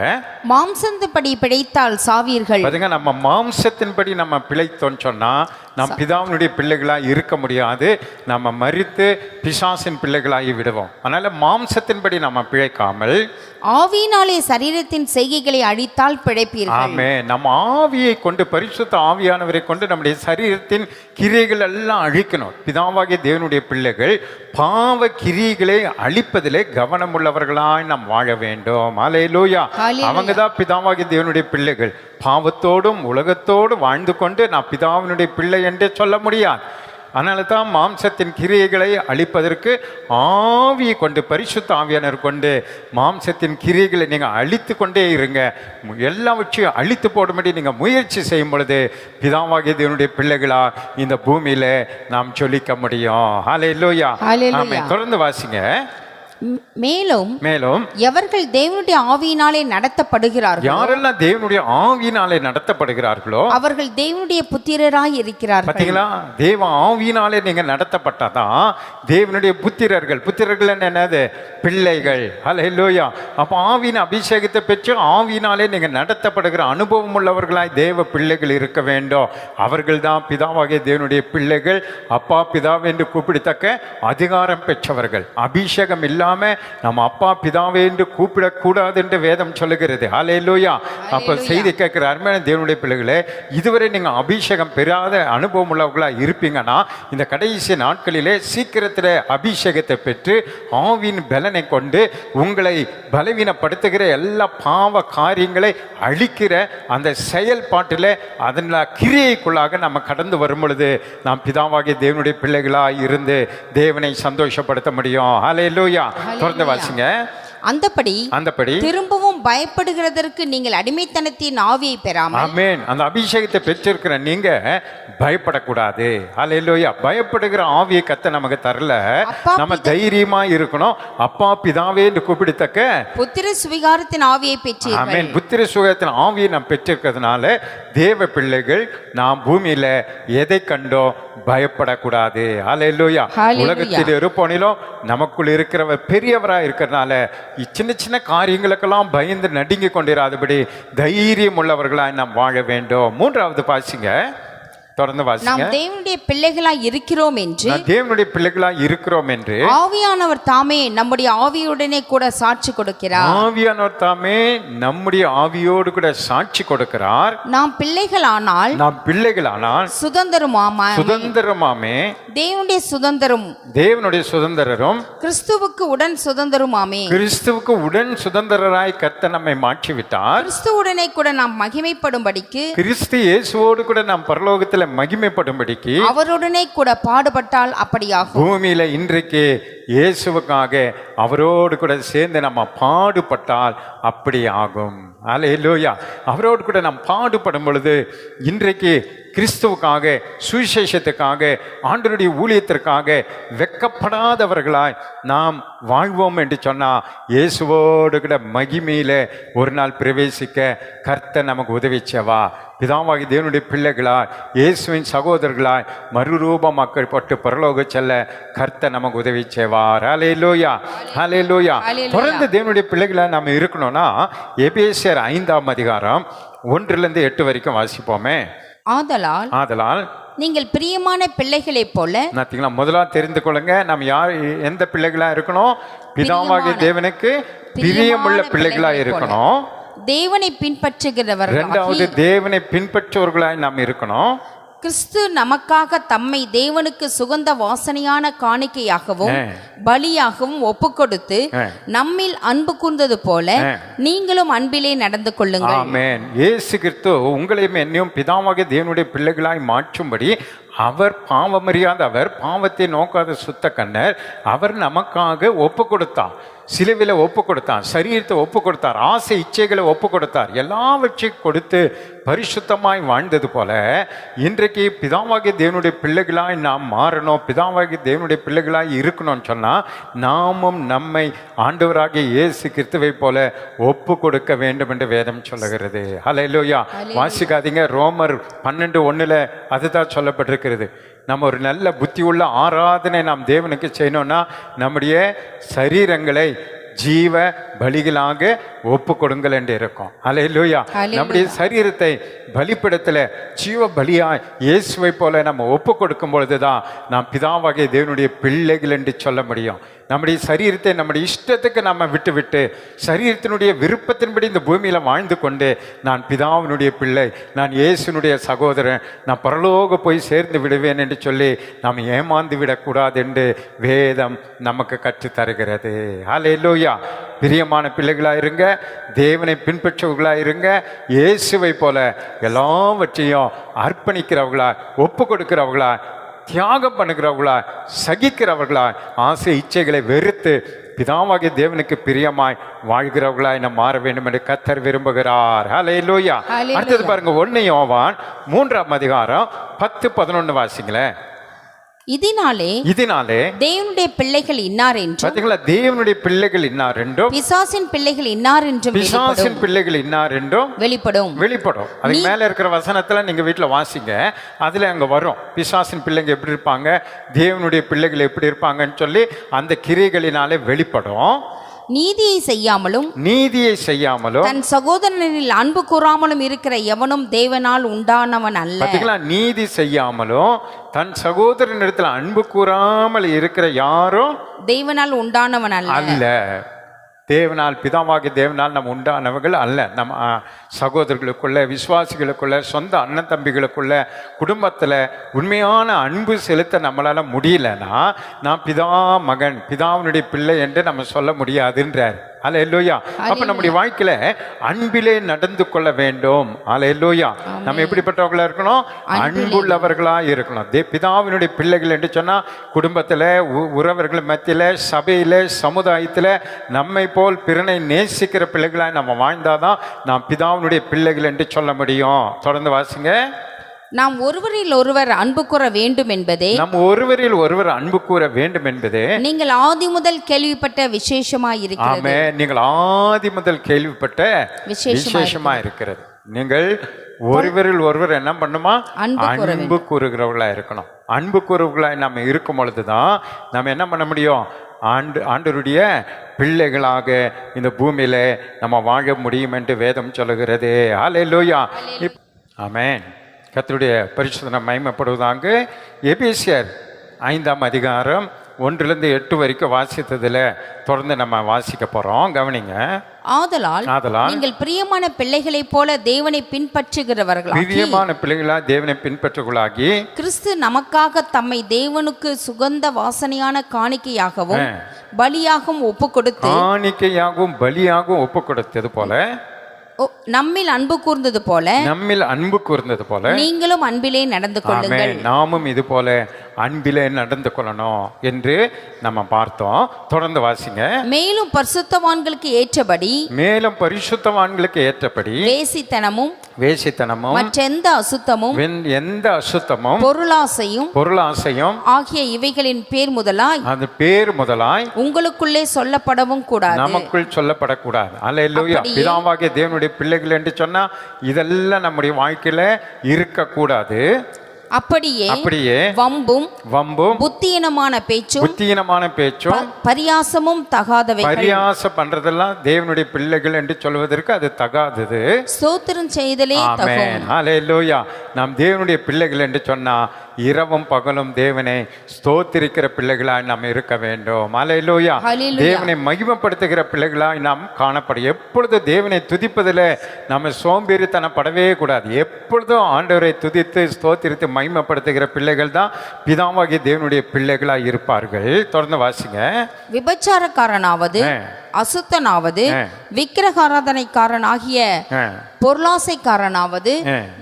மாம்சத்தின்படி பிழைத்தால் சாவீர்கள். பாருங்க, நம்ம மாம்சத்தின்படி நம்ம பிழைத்தோன்னு சொன்னா நாம் பிதாவினுடைய பிள்ளைகளாக இருக்க முடியாது. நம்ம மரித்து பிசாசின் பிள்ளைகளாகி விடுவோம். அதனால மாம்சத்தின்படி நம்ம பிழைக்காமல் ஆவியினாலே சரீரத்தின் செய்கைகளை அழித்தால் பிழைப்பீர்கள். ஆமே, நம்ம ஆவியை கொண்டு, பரிசுத்த ஆவியானவரை கொண்டு நம்முடைய சரீரத்தின் கிரியைகள் எல்லாம் அழிக்கணும். பிதாவாகிய தேவனுடைய பிள்ளைகள் பாவ கிரியைகளை அழிப்பதிலே கவனம் உள்ளவர்களாய் நாம் வாழ வேண்டும். அல்லேலூயா. அவங்க தான் பிதாவாகிய தேவனுடைய பிள்ளைகள். பாவத்தோடும் உலகத்தோடும் வாழ்ந்து கொண்டு நான் பிதாவினுடைய பிள்ளை என்று சொல்ல முடியாது. அதனால தான் மாம்சத்தின் கிரியைகளை அழிப்பதற்கு ஆவியை கொண்டு, பரிசுத்த ஆவியானவர் கொண்டு மாம்சத்தின் கிரியைகளை நீங்கள் அழித்து கொண்டே இருங்க. எல்லாவற்றையும் அழித்து போடும்படி நீங்கள் முயற்சி செய்யும் பொழுது பிதாவாகிய தேவனுடைய பிள்ளைகளா இந்த பூமியில நாம் சொல்லிக்க முடியும். ஹல்லேலூயா. ஆமென். தொடர்ந்து வாசிங்க. மேலும் மேலும் எவர்கள் தேவனுடைய ஆவியினாலே நடத்தப்படுகிறார்கள், யாரெல்லாம் தேவனுடைய ஆவியினாலே நடத்தப்படுகிறார்களோ அவர்கள் தேவனுடைய புத்திரராய் இருக்கிறார்கள். பாத்தீங்களா, தேவ ஆவியினாலே நீங்க நடத்தப்பட்டாதான் தேவனுடைய புத்திரர்கள். புத்திரர்கள் என்னது? பிள்ளைகள். ஹல்லேலூயா. அப்ப ஆவியின் அபிஷேகத்தை பெற்று ஆவியினாலே நீங்க நடத்தப்படுகிற அனுபவம் உள்ளவர்களாய் தேவ பிள்ளைகள் இருக்க வேண்டும். அவர்கள் தான் பிதாவாகிய தேவனுடைய பிள்ளைகள். அப்பா பிதாவை என்று கூப்பிடத்தக்க அதிகாரம் பெற்றவர்கள். அபிஷேகம் இல்லாம நம்ம அப்பா பிதாவே என்று கூப்பிடக்கூடாது என்று வேதம் சொல்லுகிறது. ஹல்லேலூயா. அப்ப செய்தி கேட்கிற அருமையான தேவனுடைய பிள்ளைகளே, இதுவரை நீங்க அபிஷேகம் பெறாத அனுபவம் உள்ளவர்களா இருப்பீங்கன்னா இந்த கடைசி நாட்களிலே சீக்கிரத்தில் அபிஷேகத்தை பெற்று ஆவியின் பலனை கொண்டு உங்களை பலவீனப்படுத்துகிற எல்லா பாவ காரியங்களை அழிக்கிற அந்த செயல்பாட்டில் அதன் கிரியைக்குள்ளாக நம்ம கடந்து வரும் பொழுது நாம் பிதாவாகிய தேவனுடைய பிள்ளைகளாக இருந்து தேவனை சந்தோஷப்படுத்த முடியும். ஹல்லேலூயா. தொடர்ந்து வாசிங்க. அந்தபடி திரும்பவும் பயப்படுகிறதற்கு நீங்கள் அடிமைத்தனத்தின் ஆவியை பெறாமல். ஆமென். அந்த அபிஷேகத்தை பெற்றிருக்கிற நீங்க பயப்படக்கூடாது. ஹல்லேலூயா. பயப்படுகிற ஆவியை கர்த்தர் நமக்கு தரல. நம்ம தைரியமா இருக்கணும். அப்பா பிதாவே என்று கூப்பிடத்தக்க புத்திர சுவிகாரத்தின் ஆவியை பெற்றீர்கள். ஆமென். புத்திர சுவிகாரத்தின் ஆவியை நாம் பெற்றிருக்கிறதுனால தேவ பிள்ளைகள் நாம் பூமியில எதை கண்டோ பயப்படக்கூடாது. ஹல்லேலூயா. உலகத்தில் இருப்போனிலும் நமக்குள் இருக்கிறவர் பெரியவராக இருக்கிறதுனால சின்ன சின்ன காரியங்களுக்கெல்லாம் பயந்து நடுங்கி கொண்டிராதபடி தைரியம் உள்ளவர்களாய் நாம் வாழ வேண்டும். மூன்றாவது பாசிங்க. தொடர்ந்து வாசிங்க. நாம் தேவனுடைய பிள்ளைகளாய் இருக்கிறோம் என்று, தேவனுடைய பிள்ளைகளாய் இருக்கிறோம் என்று ஆவியானவர் தாமே நம்முடைய ஆவியுடனே கூட சாட்சி கொடுக்கிறார். ஆவியானவர் தாமே நம்முடைய ஆவியோடு கூட சாட்சி கொடுக்கிறார். நாம் பிள்ளைகளானால் சுதந்திரமாமே தேவனுடைய சுதந்திரரும் கிறிஸ்துவுக்கு உடன் சுதந்திரமாமே. கிறிஸ்துவுக்கு உடன் சுதந்திரராய் கர்த்தர் நம்மை மாற்றிவிட்டார். கிறிஸ்துவுடனே கூட நாம் மகிமைப்படும்படிக்கு, கிறிஸ்து இயேசுவோடு கூட நாம் பரலோகத்தில் மகிமைப்படும்படிக்கு அவருடனே கூட பாடுபட்டால் அப்படியாகும். பூமியில இன்றைக்கு இயேசுவுக்காக அவரோடு கூட சேர்ந்து நம்ம பாடுபட்டால் அப்படி ஆகும். அல்லேலூயா. அவரோடு கூட நாம் பாடுபடும் பொழுது இன்றைக்கு கிறிஸ்துவுக்காக, சுவிசேஷத்துக்காக, ஆண்டவருடைய ஊழியத்திற்காக வெட்கப்படாதவர்களாய் நாம் வாழ்வோம் என்று சொன்னால் இயேசுவோடு கூட மகிமையில ஒரு நாள் பிரவேசிக்க கர்த்தர் நமக்கு உதவிச்சவா. பிதாவாகி தேவனுடைய பிள்ளைகளாய், இயேசுவின் சகோதரர்களாய் மறுரூபமாக்கப்பட்டு பரலோக செல்ல கர்த்தர் நமக்கு உதவிச்சேவார். ஹல்லேலூயா. ஹல்லேலூயா. தொடர்ந்து தேவனுடைய பிள்ளைகளாய் நாம் இருக்கணும்னா எபேசியர் 5ஆம் அதிகாரம் 1-8 வரைக்கும் வாசிப்போமே. ஆதலால் நீங்கள் பிரியமான பிள்ளைகளைப் போல, முதலாக தெரிந்து கொள்ளுங்க, நம்ம யார் எந்த பிள்ளைகளா இருக்கணும்? பிதாவாகிய தேவனுக்கு பிரியமுள்ள பிள்ளைகளா இருக்கணும். தேவனை பின்பற்றுகிறவர்கள். இரண்டாவது, தேவனை பின்பற்றுவர்களாய் நாம் இருக்கணும். கிறிஸ்து நமக்காக தம்மை தேவனுக்கு சுகந்த வாசனையான காணிக்கையாகவும் பலியாகவும் ஒப்புக்கொடுத்து நம்மில் அன்பு கூர்ந்தது போல நீங்களும் அன்பிலே நடந்து கொள்ளுங்கள். ஆமென். இயேசு கிறிஸ்து உங்களையும் என்னையும் பிதாவாகிய தேவனுடைய பிள்ளைகளாய் மாற்றும்படி அவர் பாவமறியாதவர், பாவத்தை நோக்காத சுத்த கண்ணர். அவர் நமக்காக ஒப்பு கொடுத்தார். சிலுவையில் ஒப்பு கொடுத்தார், சரீரத்தை ஒப்பு கொடுத்தார், ஆசை இச்சைகளை ஒப்பு கொடுத்தார். எல்லாவற்றையும் கொடுத்து பரிசுத்தமாய் வாழ்ந்தது போல இன்றைக்கு பிதாவாகிய தேவனுடைய பிள்ளைகளாய் நாம் மாறணும். பிதாவாகிய தேவனுடைய பிள்ளைகளாய் இருக்கணும்னு சொன்னால் நாமும் நம்மை ஆண்டவராகிய இயேசு கிறிஸ்துவை போல ஒப்பு கொடுக்க வேண்டும் என்று வேதம் சொல்லுகிறது. ஹல்லேலூயா. வாசிக்காதீங்க. ரோமர் 12:1 அதுதான் சொல்லப்பட்டிருக்கிறது. நம்ம ஒரு நல்ல புத்தி உள்ள ஆராதனை நாம் தேவனுக்கு செய்யணும்னா நம்முடைய சரீரங்களை ஜீவ பலிகளாக ஒப்பு கொடுங்கள் என்று இருக்கும். அல்லேலூயா. நம்முடைய சரீரத்தை பலிப்பிடத்துல ஜீவ பலியா இயேசுவை போல நம்ம ஒப்பு கொடுக்கும் பொழுதுதான் நாம் பிதாவாகிய தேவனுடைய பிள்ளைகள் என்று சொல்ல முடியும். நம்முடைய சரீரத்தை நம்முடைய இஷ்டத்துக்கு நம்ம விட்டு சரீரத்தினுடைய விருப்பத்தின்படி இந்த பூமியில வாழ்ந்து கொண்டு நான் பிதாவினுடைய பிள்ளை, நான் இயேசுனுடைய சகோதரன், நான் பரலோக போய் சேர்ந்து விடுவேன் என்று சொல்லி நாம் ஏமாந்து விடக்கூடாது என்று வேதம் நமக்கு கற்றுத் தருகிறது. அல்லேலூயா. பிரியமான பிள்ளைகளா இருங்க, தேவனை பின்பற்றுவர்களா இருங்க, இயேசுவை போல எல்லாவற்றையும் அர்ப்பணிக்கிறவர்களா, ஒப்பு கொடுக்கிறவர்களா, தியாகம் பண்ணுகிறவர்களா, சகிக்கிறவர்களா, ஆசை இச்சைகளை வெறுத்து பிதாவாகிய தேவனுக்கு பிரியமாய் வாழ்கிறவர்களாய் நாம் மாற வேண்டும் என்று கர்த்தர் விரும்புகிறார். ஹல்லேலூயா. அடுத்தது பாருங்க, 1 யோவான் 3ஆம் அதிகாரம் 10-11 வாசிங்களேன். இதனாலே தேவனுடைய பிள்ளைகள் இன்னார் என்றும், பாத்தீங்களா, தேவனுடைய பிள்ளைகள் இன்னார் என்றும், பிசாசின் பிள்ளைகள் இன்னார் என்றும், பிசாசின் பிள்ளைகள் இன்னார் என்றும் வெளிப்படும். அதுக்கு மேல இருக்கிற வசனத்துல நீங்க வீட்டுல வாசிங்க, அதுல அங்க வரும் பிசாசின் பிள்ளைங்க எப்படி இருப்பாங்க, தேவனுடைய பிள்ளைகள் எப்படி இருப்பாங்கன்னு சொல்லி அந்த கிரியைகளினாலே வெளிப்படும். நீதியை செய்யாமலும் தன் சகோதரனில் அன்பு கூறாமலும் இருக்கிற எவனும் தேவனால் உண்டானவன் அல்ல. பாத்தீங்களா, நீதி செய்யாமலும் தன் சகோதரனிடத்தில் அன்பு கூறாமல் இருக்கிற யாரும் தேவனால் உண்டானவன் அல்ல. தேவனால், பிதாவாகிய தேவனால் நம்ம உண்டானவர்கள் அல்ல. நம்ம சகோதரர்களுக்குள்ள, விசுவாசிகளுக்குள்ள, சொந்த அண்ணன் தம்பிகளுக்குள்ள, குடும்பத்தில் உண்மையான அன்பு செலுத்த நம்மளால முடியலன்னா நான் பிதா மகன், பிதாவினுடைய பிள்ளை என்று நம்ம சொல்ல முடியாதுன்றார். அல்லேலூயா. அப்ப நம்முடைய வாழ்க்கையில அன்பிலே நடந்து கொள்ள வேண்டும். அல்லேலூயா. நம்ம எப்படிப்பட்டவர்களா இருக்கணும்? அன்புள்ளவர்களா இருக்கணும். பிதாவினுடைய பிள்ளைகள் என்று சொன்னா குடும்பத்துல, உறவர்கள் மத்தியில, சபையில, சமுதாயத்துல நம்மை போல் பிறனை நேசிக்கிற பிள்ளைகளாய் நம்ம வாழ்ந்தாதான் நாம் பிதாவினுடைய பிள்ளைகள் என்று சொல்ல முடியும். தொடர்ந்து வாசிங்க. நாம் ஒருவரில் ஒருவர் அன்பு கூற வேண்டும் என்பதே, நீங்கள் ஆதி முதல் கேள்விப்பட்ட விசேஷமாய் இருக்கிறது. ஆமென். நீங்கள் ஆதி முதல் கேள்விப்பட்ட விசேஷமா இருக்கிறது. நீங்கள் ஒருவரில் ஒருவர் என்ன பண்ணுமா? அன்பு கூறுகிறவர்களா இருக்கணும். அன்பு கூறுகிறவர்களாய் நம்ம இருக்கும் பொழுதுதான் நம்ம என்ன பண்ண முடியும்? ஆண்டவருடைய பிள்ளைகளாக இந்த பூமியில நம்ம வாழ முடியும் என்று வேதம் சொல்லுகிறது. அல்லேலூயா. ஆமென். கர்த்தருடைய பரிசுத்த மகிமைப்படுவதாக. எபேசியர் 5ஆம் அதிகாரம் 1-8 வரைக்கும் வாசித்ததுல தொடர்ந்து நம்ம வாசிக்க போறோம். கவனிங்க. ஆதலால் நீங்கள் பிரியமான பிள்ளைகளைப் போல தேவனை பின்பற்றுகிறவர்களாகி கிறிஸ்து நமக்காக தம்மை தேவனுக்கு சுகந்த வாசனையான காணிக்கையாகவும் பலியாகவும் ஒப்பு கொடுத்தது போல, நம்மில் அன்பு கூர்ந்தது போல நீங்களும் அன்பிலே நடந்து கொள்ளுங்கள். நாமும் இது போல அன்பிலே நடந்து கொள்ளணும் என்று நம்ம பார்த்தோம். தொடர்ந்து வாசிங்க. மேலும் பரிசுத்தவான்களுக்கு ஏற்றபடி வேசித்தனமும் மற்றெந்த அசுத்தமும் பொருளாசையும் ஆகிய இவைகளின் பேர் முதலாய் உங்களுக்குள்ளே சொல்லப்படவும் கூடாது, நமக்குள் சொல்லப்படக்கூடாது. அல்லேலூயா. பிதாவாகிய தேவனுடைய பிள்ளைகள் என்று சொன்னா இதெல்லாம் நம்முடைய வாழ்க்கையில இருக்கக்கூடாது. அப்படியே வம்பும் புத்தியீனமான பேச்சும் பரியாசமும் தகாதவை. பரியாசம் பண்றதெல்லாம் தேவனுடைய பிள்ளைகள் என்று சொல்வதற்கு அது தகாதது. ஸ்தோத்திரம் செய்தலே தகும். அல்லேலூயா. நாம் தேவனுடைய பிள்ளைகள் என்று சொன்னா இரவும் பகலும் தேவனை ஸ்தோத்திரிக்கிற பிள்ளைகளாய் நாம் இருக்க வேண்டும். அல்லேலூயா. தேவனை மகிமைப்படுத்துகிற பிள்ளைகளாய் நாம் காணப்படும். எப்பொழுது தேவனை துதிப்பதில் நம்ம சோம்பேறித்தனப்படவே கூடாது. எப்பொழுதும் ஆண்டவரை துதித்து ஸ்தோத்திரித்து மகிமைப்படுத்துகிற பிள்ளைகள் தான் பிதாவாகிய தேவனுடைய பிள்ளைகளாய் இருப்பார்கள். தொடர்ந்து வாசிங்க. விபச்சாரக்காரனாவது, அசுத்தனாவது, விக்கிரகாராதனைக்காரனாகிய பொருளாசைக்காரனாவது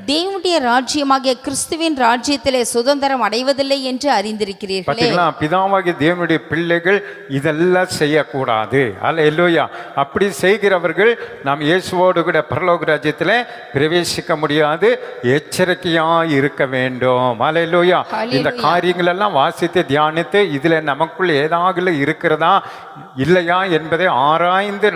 தேவனுடைய ராஜ்யமாகிய கிறிஸ்துவின் ராஜ்யத்திலே சுதந்திரம் அடைவதில்லை என்று அறிந்திருக்கிறீர்களே. பிதாவாகிய தேவனுடைய பிள்ளைகள் இதெல்லாம் செய்யக்கூடாது. அல்லேலூயா. அப்படி செய்கிறவர்கள் நாம் இயேசுவோடு கூட பரலோக ராஜ்யத்திலே பிரவேசிக்க முடியாது. எச்சரிக்கையா இருக்க வேண்டும். அல்லேலூயா. இந்த காரியங்கள் எல்லாம் வாசித்து தியானித்து இதுல நமக்குள் ஏதாவது இருக்கிறதா இல்லையா என்பதை ஆராய்ந்து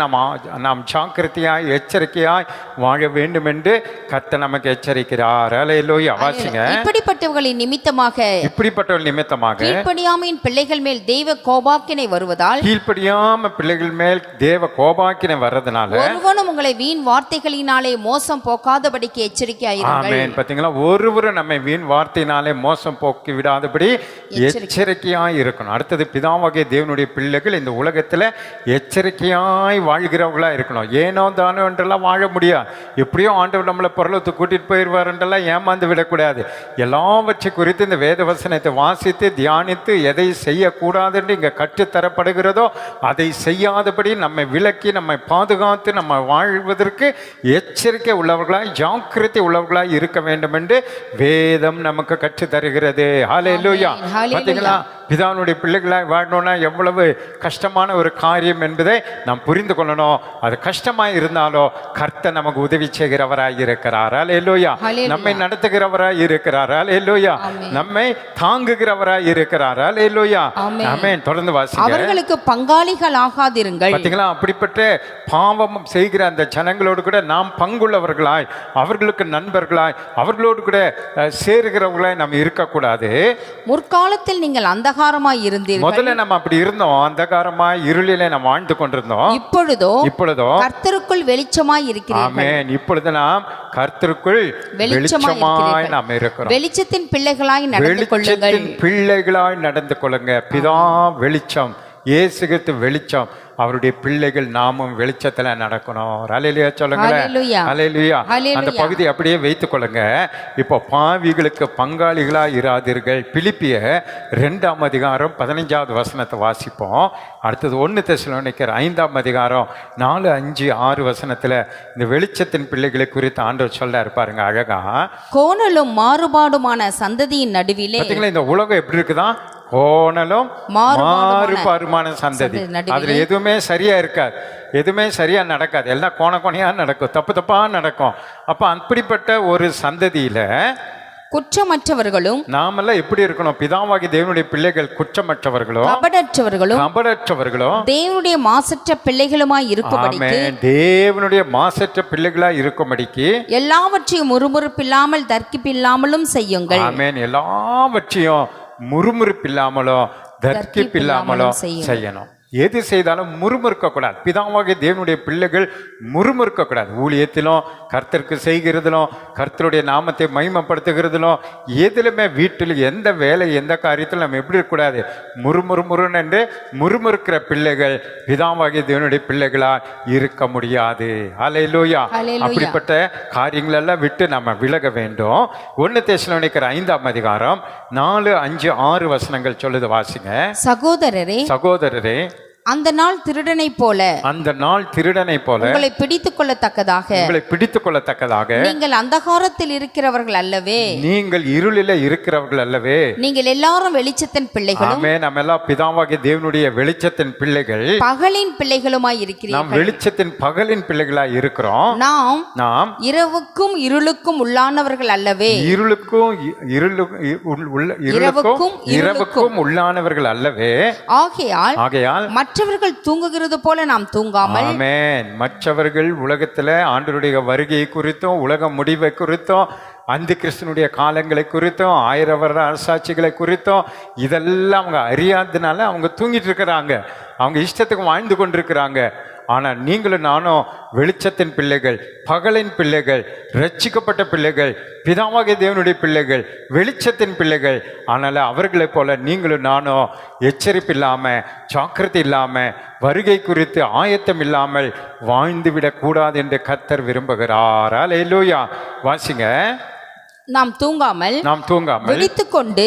நாம் ஜாக்கிரதையாய் எச்சரிக்கையாய் வாழ வேண்டும் என்று கர்த்தர் நமக்கு எச்சரிக்கிறார். அல்லேலூயா. வாசிங்க. இப்படிப்பட்டவர்களின் நிமித்தமாக இப்படிப்பட்டவர்கள் நிமித்தமாக கீழ்ப்படியாமையின் பிள்ளைகள் மேல் தெய்வ கோபாக்கினை வருவதால் கீழ்ப்படியாம பிள்ளைகள் மேல் தேவ கோபாக்கினை வர்றதுனால ஒருவனும் உங்களை வீண் வார்த்தைகளினாலே மோசம் போக்காதபடிக்கு எச்சரிக்கையாயிருங்கள். ஆமென். பாத்தீங்களா, ஒருவரும் நம்மை வீண் வார்த்தையினாலே மோசம் போக்கி விடாதபடி எச்சரிக்கையாய் இருக்கணும். அடுத்தது, பிதாவாகிய தேவனுடைய பிள்ளைகள் இந்த உலகத்துல எச்சரிக்கையாய் வாழ்கிறவர்களா இருக்கணும். ஏனோ தானோ என்றெல்லாம் வாழ முடியாது. எப்படியோ ஆண்டவர் நம்மளை பரலோகத்துக்கு கூட்டிட்டு போயிடுவார் என்றெல்லாம் ஏமாந்து விடக்கூடாது. எல்லாவற்றை குறித்து இந்த வேத வசனத்தை வாசித்து தியானித்து எதை செய்யக்கூடாது என்று இங்க கற்றுத்தரப்படுகிறதோ அதை செய்யாதபடி நம்மை விலக்கி நம்மை பாதுகாத்து நம்ம வாழ்வதற்கு எச்சரிக்கை உள்ளவர்களாய் ஜாக்கிரதை உள்ளவர்களாய் இருக்க வேண்டும் என்று வேதம் நமக்கு கற்றுத் தருகிறது. ஹல்லேலூயா. பாத்தீங்களா, பிதாவுடைய பிள்ளைகளாய் வாழணும்னா எவ்வளவு கஷ்டமான ஒரு காரியம் என்பதை நாம் புரிந்து கொள்ளணும். அது கஷ்டமாய் இருந்தாலும் கர்த்தர் நமக்கு உதவி செய்கிறவராய் இருக்கிறார். அல்லேலூயா. நம்மை நடத்துகிறவராய் இருக்கிறார். அல்லேலூயா. நம்மை தாங்குகிறவராய் இருக்கிறார். அல்லேலூயா. ஆமென். தொடர்ந்து வாசிங்க. அவர்களுக்கு பங்காளிகள் ஆகாதிருங்கள். பாத்தீங்களா, அப்படிப்பட்ட பாவம் செய்கிற அந்த ஜனங்களோடு கூட நாம் பங்குள்ளவர்களாய், அவர்களுக்கு நண்பர்களாய், அவர்களோடு கூட சேருகிறவர்களாய் நாம் இருக்கக்கூடாது. முற்காலத்தில் நீங்கள் அந்தகாரமாய் இருந்தீர்கள். முதல்ல நம்ம அப்படி இருந்தோம், அந்தகாரமாய் இருளிலே நாம் வாழ்ந்து கொண்டிருந்தோம். இப்பொழுதோ கர்த்தருக்குள் வெளிச்சமாய் இருக்கிறீர்கள். ஆமென். இப்பொழுது நாம் கர்த்தருக்குள் வெளிச்சமாய் நாம் இருக்கிறோம். வெளிச்சத்தின் பிள்ளைகளாய் நடந்து கொள்ளுங்கள். வெளிச்சத்தின் பிள்ளைகளாய் நடந்து கொள்ளுங்க. பிதா வெளிச்சம், இயேசு கிறிஸ்து வெளிச்சம். அவருடைய பிள்ளைகள் நாமும் வெளிச்சத்துல நடக்கணும். அல்லேலூயா சொல்லுங்களேன். அல்லேலூயா. அந்த பகுதி அப்படியே வைத்துக் கொள்ளுங்க. இப்போ பாவிகளுக்கு பங்காளிகளா இராதீர்கள். பிலிப்பியர் 2ஆம் அதிகாரம் 15வது வசனத்தை வாசிப்போம். அடுத்தது 1 தெசலோனிக்கர் 5ஆம் அதிகாரம் 4, 5, 6 வசனத்துல இந்த வெளிச்சத்தின் பிள்ளைகளை குறித்து ஆண்டவர் சொல்ல இருப்பாருங்க அழகா. கோணலும் மாறுபாடுமான சந்ததியின் நடுவிலே. பாத்தீங்களா, இந்த உலகம் எப்படி இருக்குதான்? கோணலும் மாறுபாடுமான சந்ததி. அதுல எதுவுமே சரியா இருக்காது, எதுவுமே சரியா நடக்காது, எல்லாம் கோணையா நடக்கும், தப்பா நடக்கும். அப்ப அப்படிப்பட்ட ஒரு சந்ததியில குற்றமற்றவர்களும் நாமெல்லாம் எப்படி இருக்கணும்? பிதாவாகிய தேவனுடைய பிள்ளைகள் குற்றமற்றவர்களும் கபடற்றவர்களும் தேவனுடைய மாசற்ற பிள்ளைகளுமாய் இருக்கும்படிக்கு, தேவனுடைய மாசற்ற பிள்ளைகளாய் இருக்கும்படிக்கு எல்லாவற்றையும் முறுமுறுப்பில்லாமல் தர்க்கிப்பில்லாமலும் செய்யுங்கள். ஆமென். எல்லாவற்றையும் முறுமுறுப்பில்லாமலும் தர்க்கிப்பில்லாமலும் செய்யணும். எது செய்தாலும் முறுமுறுக்க கூடாது. பிதாவாகிய தேவனுடைய பிள்ளைகள் முறுமுறுக்க கூடாது. ஊழியத்திலும் கர்த்தருக்கு செய்கிறதிலும் கர்த்தருடைய நாமத்தை மகிமைப்படுத்துகிறதிலும் எதிலுமே, வீட்டில் எந்த வேலை எந்த காரியத்தில் நம்ம எப்படி இருக்கக்கூடாது? முறுமுறுமுறுன்னு என்று முறுமுறுக்கிற பிள்ளைகள் பிதாவாகிய தேவனுடைய பிள்ளைகளா இருக்க முடியாது. அல்லேலூயா. அப்படிப்பட்ட காரியங்கள் எல்லாம் விட்டு நம்ம விலக வேண்டும். 1 தெசலோனிக்கர் 5ஆம் அதிகாரம் 4, 5, 6 வசனங்கள் சொல்லுது. வாசிங்க. சகோதரரே, அந்த நாள் திருடனை போல உங்களை பிடித்துக் கொள்ளத்தக்கதாக நீங்கள் அந்தகாரத்தில் இருக்கிறவர்கள் அல்லவே, நீங்கள் இருளிலே இருக்கிறவர்கள் அல்லவே, நீங்கள் எல்லாரும் வெளிச்சத்தின் பிள்ளைகளும். ஆமென். நம்ம எல்லாம் பிதாவாகிய தேவனுடைய வெளிச்சத்தின் பிள்ளைகள், பகலின் பிள்ளைகளுமாய் இருக்கிறீர்கள். நாம் வெளிச்சத்தின் பகலின் பிள்ளைகளாய் இருக்கிறோம். நாம் இரவுக்கும் இருளுக்கும் உள்ளானவர்கள் அல்லவே, இரவுக்கும் உள்ளானவர்கள் அல்லவே. ஆகையால் மற்றவர்கள் தூங்குகிறது போல நாம் தூங்காமல். ஆமென். மற்றவர்கள் உலகத்துல ஆண்டவருடைய வருகை குறித்தும் உலக முடிவை குறித்தும் அந்த கிறிஸ்தனுடைய காலங்களை குறித்தும் 1000 வருட அரசாட்சிகளை குறித்தும் இதெல்லாம் அவங்க அறியாததுனால அவங்க தூங்கிட்டு இருக்கிறாங்க, அவங்க இஷ்டத்துக்கு வாழ்ந்து கொண்டிருக்கிறாங்க. ஆனால் நீங்களும் நானும் வெளிச்சத்தின் பிள்ளைகள், பகலின் பிள்ளைகள், ரட்சிக்கப்பட்ட பிள்ளைகள், பிதாவாகிய தேவனுடைய பிள்ளைகள், வெளிச்சத்தின் பிள்ளைகள். ஆனால் அவர்களைப் போல நீங்களும் நானும் எச்சரிப்பு இல்லாமல், ஜாக்கிரதை இல்லாமல், வருகை குறித்து ஆயத்தம் இல்லாமல் வாழ்ந்துவிடக் கூடாது என்று கர்த்தர் விரும்புகிறார். அல்லேலூயா. வாசிங்க. நாம் தூங்காமல் விழித்துக்கொண்டு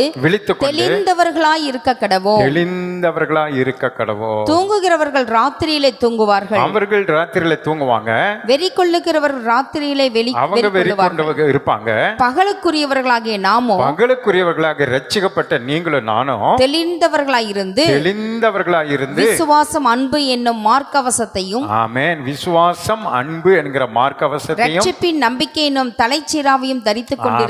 தெளிந்தவர்களாய் இருக்க கடவோம். தூங்குகிறவர்கள் ராத்திரியிலே தூங்குவார்கள், அவர்கள் ராத்திரியிலே தூங்குவாங்க. வெறி கொள்ளுகிறவர்கள் ராத்திரியிலே இருப்பாங்க. பகலுக்குரியவர்களாகிய நாமும், பகலுக்குரியவர்களாக ரட்சிக்கப்பட்ட நீங்களும் நானும் தெளிந்தவர்களாய் இருந்து விசுவாசம், அன்பு என்னும் மார்க்கவசத்தையும், ஆமென், விசுவாசம், அன்பு என்கிற மார்க்கவசத்தையும், ரட்சிப்பின் நம்பிக்கை என்னும் தலைச்சீராவையும் தரித்துக் கொண்டு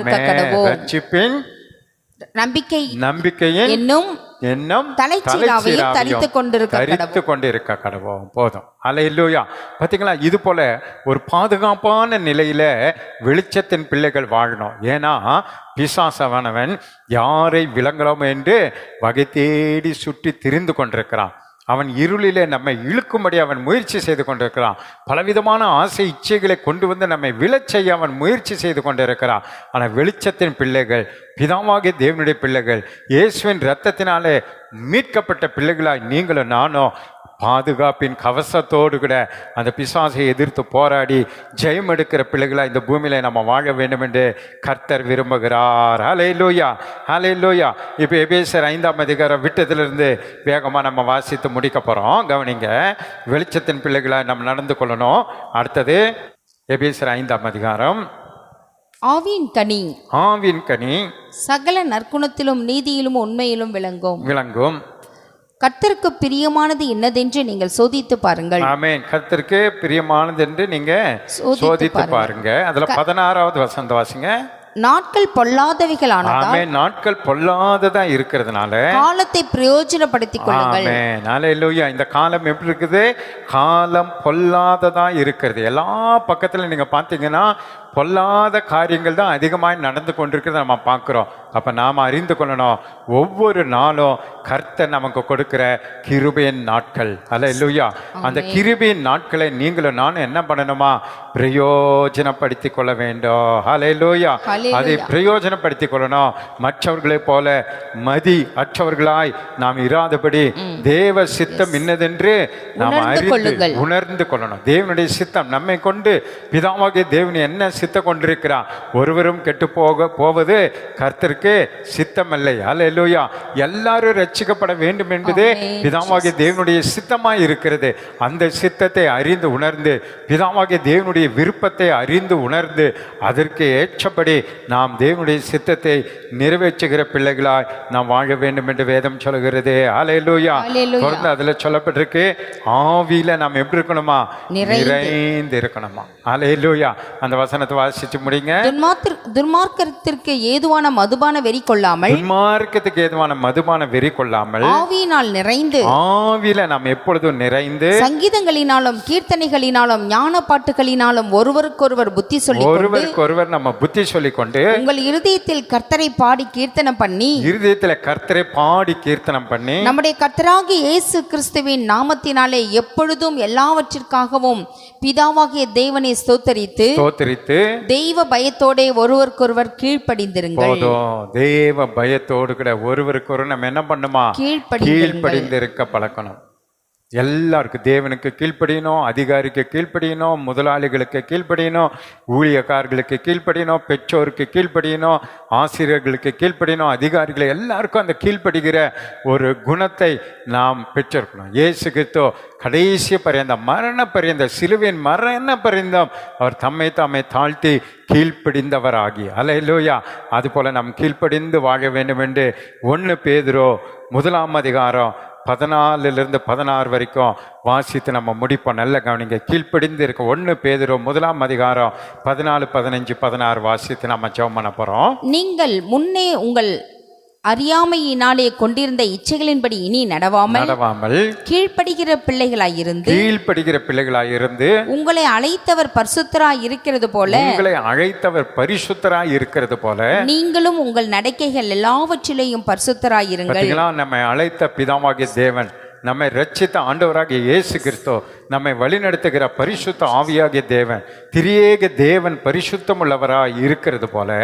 நம்பிக்கையின் என்னும் என்னும் தலைச்சீராவையும் தரித்துக் கொண்டிருக்க தரித்து கொண்டிருக்க கடவோம். போதும். அல்லேலூயா. பார்த்தீங்களா, இது போல ஒரு பாதுகாப்பான நிலையில வெளிச்சத்தின் பிள்ளைகள் வாழணும். ஏன்னா பிசாசவனவன் யாரை விளங்கலாம் என்று வகை தேடி சுற்றி திரிந்து கொண்டிருக்கிறான். அவன் இருளிலே நம்மை இழுக்கும்படி அவன் முயற்சி செய்து கொண்டிருக்கிறான். பலவிதமான ஆசை இச்சைகளை கொண்டு வந்து நம்மை விழச் செய்ய அவன் முயற்சி செய்து கொண்டிருக்கிறான். ஆனால் வெளிச்சத்தின் பிள்ளைகள், பிதாவாகிய தேவனுடைய பிள்ளைகள், இயேசுவின் இரத்தத்தினாலே மீட்கப்பட்ட பிள்ளைகளாய் நீங்களும் நானும் பாதுகாப்பின் கவசத்தோடு கூட அந்த பிசாசை எதிர்த்து போராடி ஜெயம் எடுக்கிற பிள்ளைகளா இந்த பூமியில நம்ம வாழ வேண்டும் என்று கர்த்தர் விரும்புகிறார். ஹல்லேலூயா, ஹல்லேலூயா. இப்போ எபேசியர் 5ஆம் அதிகாரம் விட்டதிலிருந்து வேகமாக நம்ம வாசித்து முடிக்க போகிறோம். கவனிங்க, வெளிச்சத்தின் பிள்ளைகளா நம்ம நடந்து கொள்ளணும். அடுத்தது எபேசியர் 5ஆம் அதிகாரம். ஆவியின் கனி, ஆவியின் கனி சகல நற்குணத்திலும் நீதியிலும் உண்மையிலும் விளங்கும். கர்த்தருக்கு பிரியமானது என்னதென்று நீங்கள் சோதித்து பாருங்கள். ஆமென். கர்த்தருக்கு பிரியமானது என்று நீங்க சோதித்து பாருங்க. அதுல 16வது வசனம் வாசிங்க. நாட்கள் பொல்லாதவைகளானதால், ஆமென், நாட்கள் பொல்லாததா இருக்கிறதுனால காலத்தை பிரயோஜனப்படுத்திக் கொள்ளுங்கள். ஆமென், ஹல்லேலூயா. இந்த காலம் எப்படி இருக்குது? காலம் பொல்லாததா இருக்கிறது. எல்லா பக்கத்துல நீங்க பார்த்தீங்கன்னா பொல்லாத காரியங்கள் தான் அதிகமாக நடந்து கொண்டிருக்கிறத நம்ம பார்க்குறோம். அப்போ நாம் அறிந்து கொள்ளணும், ஒவ்வொரு நாளும் கர்த்தர் நமக்கு கொடுக்கிற கிருபையின் நாட்கள். ஹல்லேலூயா. அந்த கிருபையின் நாட்களை நீங்களும் நானும் என்ன பண்ணணுமா? பிரயோஜனப்படுத்தி கொள்ள வேண்டும். ஹல்லேலூயா. அதை பிரயோஜனப்படுத்தி கொள்ளணும். மற்றவர்களைப் போல மதி அற்றவர்களாய் நாம் இராதபடி தேவ சித்தம் இன்னதென்று நாம் அறிந்து உணர்ந்து கொள்ளணும். தேவனுடைய சித்தம் நம்மை கொண்டு பிதாவாகிய தேவன் என்ன சித்தம் கொண்டிருக்கிறார். ஒருவரும் கெட்டு போவது கர்த்தருக்கு சித்தம் இல்லை. ஹல்லேலூயா. எல்லாரும் ரட்சிக்கப்பட வேண்டும் என்பதே பிதாவாகிய தேவனுடைய சித்தமாய் இருக்கிறது. அந்த சித்தத்தை அறிந்து உணர்ந்து, பிதாவாகிய தேவனுடைய விருப்பத்தை அறிந்து உணர்ந்து, அதற்கு ஏற்றபடி நாம் தேவனுடைய சித்தத்தை நிறைவேற்றுகிற பிள்ளைகளாய் நாம் வாழ வேண்டும் என்று வேதம் சொல்கிறது. ஹல்லேலூயா. தொடர்ந்து அதுல சொல்லப்பட்டிருக்கு, ஆவியில நாம் எப்படி இருக்கணுமா? நிறைந்து இருக்கணுமா? ஹல்லேலூயா. அந்த வசனத்தை வாசிச்சு முடிங்க. துன்மார்க்கத்திற்கு ஏதுவான மதுபான வெறி கொள்ளாமல், துன்மார்க்கத்துக்கு ஏதுவான மதுபான வெறி கொள்ளாமல், ஆவியினால் நிறைந்து, ஆவியில நாம் எப்பொழுதும் நிறைந்து, சங்கீதங்களினாலும் கீர்த்தனைகளினாலும் ஞான பாட்டுகளினாலும் ஒருவருக்கொருவர் புத்தி சொல்லி, ஒருவருக்கொருவர் நம்ம புத்தி சொல்லிக் கொண்டு, உங்கள் இருதயத்தில் கர்த்தரை பாடி கீர்த்தனம் பண்ணி, இருதயத்தில் கர்த்தரை பாடி கீர்த்தனம் பண்ணி, நம்முடைய கர்த்தராகிய இயேசு கிறிஸ்துவின் நாமத்தினாலே எப்பொழுதும் எல்லாவற்றிற்காகவும் பிதாவாகிய தேவனை ஸ்தோத்தரித்து தெய்வ பயத்தோட ஒருவருக்கொருவர் கீழ்ப்படிந்திருங்கள். தேவ பயத்தோடு கூட ஒருவருக்கொருவர் நம்ம என்ன பண்ணுமா? கீழ்ப்படிந்திருக்க பழக்கணும். எல்லாருக்கும் தேவனுக்கு கீழ்ப்படியணும், அதிகாரிக்கு கீழ்ப்படியணும், முதலாளிகளுக்கு கீழ்ப்படியணும், ஊழியக்காரர்களுக்கு கீழ்ப்படியணும், பெற்றோருக்கு கீழ்ப்படியணும், ஆசிரியர்களுக்கு கீழ்ப்படியணும், அதிகாரிகளை எல்லாருக்கும் அந்த கீழ்ப்படுகிற ஒரு குணத்தை நாம் பெற்றிருக்கணும். இயேசு கிறிஸ்து கடைசி பரியந்த மரண பரியந்த சிலுவையின் மரண பரியந்தம் அவர் தம்மை தாழ்த்தி கீழ்ப்படிந்தவராகி, ஹல்லேலூயா. அதுபோல நாம் கீழ்ப்படிந்து வாழ வேண்டும் என்று 1 பேதுரு 1ஆம் அதிகாரம் 14 to 16 வரைக்கும் வாசித்து நம்ம முடிப்போம். நல்ல கவனிங்க, கீழ்ப்படிந்து இருக்க. 1 பேதுரு 1ஆம் அதிகாரம் 14, 15, 16 வாசித்து நம்ம ஜெபம் பண்ண போறோம். நீங்கள் முன்னே உங்கள் அறியாமையினாலே கொண்டிருந்த இச்சைகளின்படி இனி நடவாமல் கீழ்ப்படுகிற பிள்ளைகளாயிருந்து உங்களை அழைத்தவர் பரிசுத்தராய் இருக்கிறது போல நீங்களும் உங்கள் நடக்கைகள் எல்லாவற்றிலேயும் பரிசுத்தராய் இருங்கள். நம்மை அழைத்த பிதாவாகிய தேவன், நம்மை ரட்சித்த ஆண்டவராகிய இயேசு கிறிஸ்து, நம்மை வழிநடத்துகிற பரிசுத்த ஆவியாகிய தேவன், திரியேக தேவன் பரிசுத்தம் உள்ளவராய் இருக்கிறது போல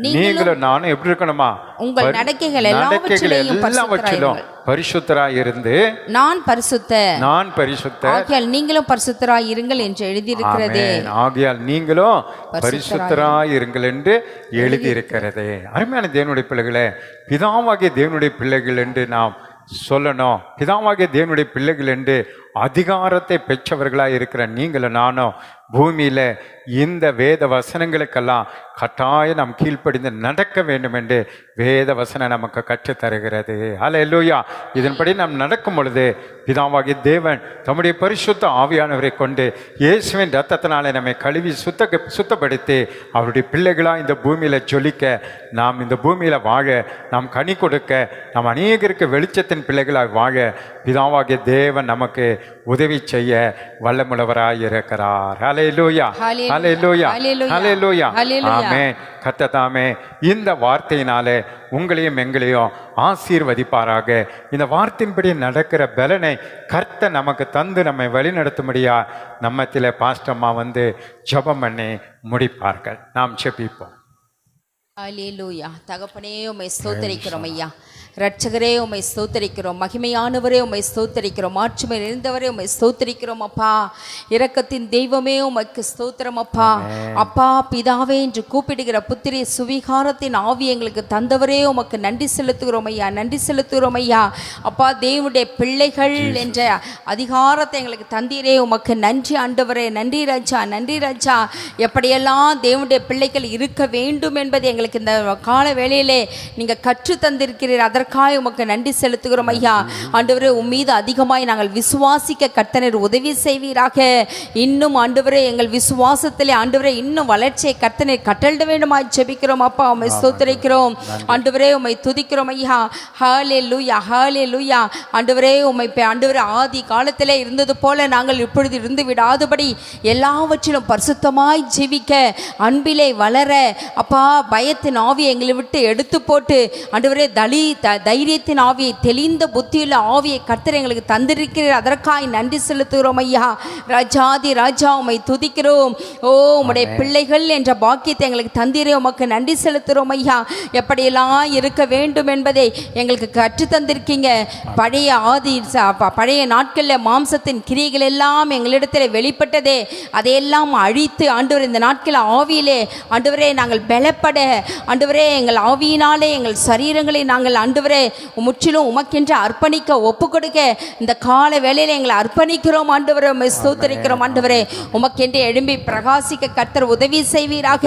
நீங்களும் நானும் எப்படி இருக்கணுமா? உங்கள் நடக்கைகள் எல்லாவற்றிலும் பரிசுத்தராய் இருந்து, நான் பரிசுத்த ஆகையால் நீங்களும் பரிசுத்தராய் இருங்கள் என்று எழுதியிருக்கிறது. ஆகையால் நீங்களும் பரிசுத்தராய் இருங்கள் என்று எழுதியிருக்கிறது. அருமையான தேவனுடைய பிள்ளைகளே, பிதாவாகிய தேவனுடைய பிள்ளைகள் என்று நாம் சொல்லணும். பிதாவாகிய தேவனுடைய பிள்ளைகள் என்று அதிகாரத்தை பெற்றவர்களாக இருக்கிற நீங்களும் நானும் பூமியில இந்த வேத வசனங்களுக்கெல்லாம் கட்டாயம் நாம் கீழ்ப்படிந்து நடக்க வேண்டும் என்று வேத வசனம் நமக்கு கற்றுத் தருகிறது. ஹல்லேலூயா. இதன்படி நாம் நடக்கும் பொழுது பிதாவாகிய தேவன் தம்முடைய பரிசுத்த ஆவியானவரை கொண்டு இயேசுவின் இரத்தத்தினாலே நம்மை கழுவி சுத்தப்படுத்தி அவருடைய பிள்ளைகளாக இந்த பூமியில ஜொலிக்க, நாம் இந்த பூமியில வாழ, நாம் கனி கொடுக்க, நாம் அநேகருக்கு வெளிச்சத்தின் பிள்ளைகளாக வாழ பிதாவாகிய தேவன் நமக்கு உதவி செய்ய வல்லமுள்ளவராய் இருக்கிறார். ஹல்லேலூயா. ஹல்லேலூயா. ஹல்லேலூயா. ஆமென். கர்த்தர் தாமே இந்த வார்த்தையினாலே உங்களையும் எங்களையும் ஆசீர்வதிப்பாராக. இந்த வார்த்தையின்படி நடக்கிற பலனை கர்த்தர் நமக்கு தந்து நம்மை வழிநடத்தும்படியா நம்மத்திலே பாஸ்டம்மா வந்து ஜெபம் பண்ணி முடிப்பார்கள். நாம் ஜெபிப்போம். ஹல்லேலூயா. தகப்பனே உம்மை ஸ்தோத்திரிக்கிறோம் ஐயா. ரட்சகரே உம்மை ஸ்தோத்திரிக்கிறோம். மகிமையானவரே உம்மை ஸ்தோத்திரிக்கிறோம். மாட்சிமை நிறைந்தவரே உம்மை ஸ்தோத்திரிக்கிறோம் அப்பா. இரக்கத்தின் தெய்வமே உமக்கு ஸ்தோத்திரம் அப்பா. அப்பா பிதாவே என்று கூப்பிடுகிற புத்திரி சுவிகாரத்தின் ஆவி எங்களுக்கு தந்தவரே உமக்கு நன்றி செலுத்துகிறோம் ஐயா. நன்றி செலுத்துகிறோம் ஐயா. அப்பா தேவனுடைய பிள்ளைகள் என்ற அதிகாரத்தை எங்களுக்கு தந்தீரே உமக்கு நன்றி ஆண்டவரே. நன்றி ராஜா. நன்றி ராஜா. எப்படியெல்லாம் தேவனுடைய பிள்ளைகள் இருக்க வேண்டும் என்பதை எங்களுக்கு இந்த கால வேளையிலே நீங்கள் கற்று தந்திருக்கிறீர். அதற்காக உமக்கு நன்றி செலுத்துகிறோம் ஐயா. ஆண்டவரே உம்மீது அதிகமாய் நாங்கள் விசுவாசிக்க கர்த்தர் உதவி செய்வீராக. இன்னும் ஆண்டவரே எங்கள் விசுவாசத்திலே ஆண்டவரே இன்னும் வளர்ச்சியை கர்த்தர் கட்டளிட வேண்டுமாய் ஜெபிக்கிறோம் அப்பா. உம்மை ஸ்தோத்திரிக்கிறோம் ஆண்டவரே. உம்மை துதிக்கிறோம் ஐயா. ஹல்லேலூயா. ஹல்லேலூயா. ஆண்டவரே உம்மை ஆண்டவரே ஆதி காலத்திலே இருந்தது போல நாங்கள் இப்பொழுது இருந்து விடாதபடி எல்லாவற்றிலும் பரிசுத்தமாய் ஜீவிக்க, அன்பிலே வளர அப்பா, பயத்தின் ஆவியை எங்களை விட்டு எடுத்து போட்டு ஆண்டவரே தைரியத்தின் ஆவியை, தெளிந்த புத்தியுள்ள ஆவியை கர்த்தர் எங்களுக்கு தந்திருக்கிறார். அதற்காய் நன்றி செலுத்துகிறோம் ஐயா. ராஜாதி ராஜா உம்மை துதிக்கிறோம். ஓ உம்முடைய பிள்ளைகள் என்ற பாக்கியத்தை எங்களுக்கு தந்திரே உமக்கு நன்றி செலுத்துகிறோம் ஐயா. எப்படியெல்லாம் இருக்க வேண்டும் என்பதை எங்களுக்கு கற்று தந்திருக்கீங்க. பழைய நாட்களில் மாம்சத்தின் கிரியைகள் எல்லாம் எங்களிடத்தில் வெளிப்பட்டதே, அதையெல்லாம் அழித்து ஆண்டவர் இந்த நாட்களில் ஆவியிலே ஆண்டவரே நாங்கள் பலப்பட, ஆண்டவரே எங்கள் ஆவியினாலே எங்கள் சரீரங்களை நாங்கள் ஆண்டவரே முற்றிலும் உமக்கென்று அர்ப்பணிக்க ஒப்பு கொடுக்க இந்த கால வேளையில் எங்களை அர்ப்பணிக்கிறோம் ஆண்டவரே. உம்மை ஸ்தோத்திரிக்கிறோம் ஆண்டவரே. உமக்கென்று எழும்பி பிரகாசிக்க கர்த்தர் உதவி செய்வீராக.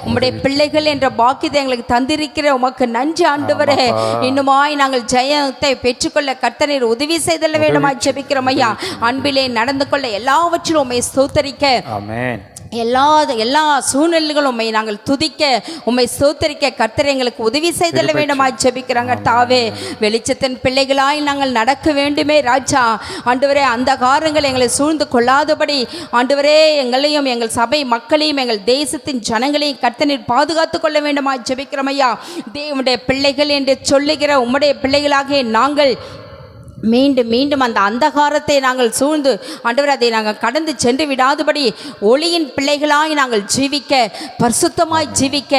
உம்முடைய பிள்ளைகள் என்ற பாக்கியத்தை எங்களுக்கு தந்திருக்கிற உமக்கு நன்றி ஆண்டவரே. இன்னுமாய் நாங்கள் ஜெயத்தை பெற்றுக்கொள்ள கர்த்தர் உதவி செய்தல்ல வேண்டுமாய் ஜெபிக்கிறோம் ஐயா. அன்பிலே நடந்து கொள்ள எல்லாவற்றிலும் உம்மை ஸ்தோத்திரிக்க, ஆமென். எல்லா சூழ்நிலைகளும் உம்மை நாங்கள் துதிக்க, உம்மை ஸ்தோத்திரிக்க கர்த்தர் எங்களுக்கு உதவி செய்தல்ல வேண்டுமாய் ஜெபிக்கிறாங்க தாவே. வெளிச்சத்தின் பிள்ளைகளாய் நாங்கள் நடக்க வேண்டுமே ராஜா. ஆண்டவரே அந்தகாரங்கள் எங்களை சூழ்ந்து கொள்ளாதபடி ஆண்டவரே எங்களையும் எங்கள் சபை மக்களையும் எங்கள் தேசத்தின் ஜனங்களையும் கர்த்தர் பாதுகாத்து கொள்ள வேண்டுமாய் ஜெபிக்கிறோம் ஐயா. தேவனுடைய பிள்ளைகள் என்று சொல்லுகிற உம்முடைய பிள்ளைகளாக நாங்கள் மீண்டும் மீண்டும் அந்த அந்தகாரத்தை நாங்கள் சூழ்ந்து ஆண்டவர் அதை நாங்கள் கடந்து சென்று விடாதபடி ஒளியின் பிள்ளைகளாய் நாங்கள் ஜீவிக்க, பரிசுத்தமாய் ஜீவிக்க,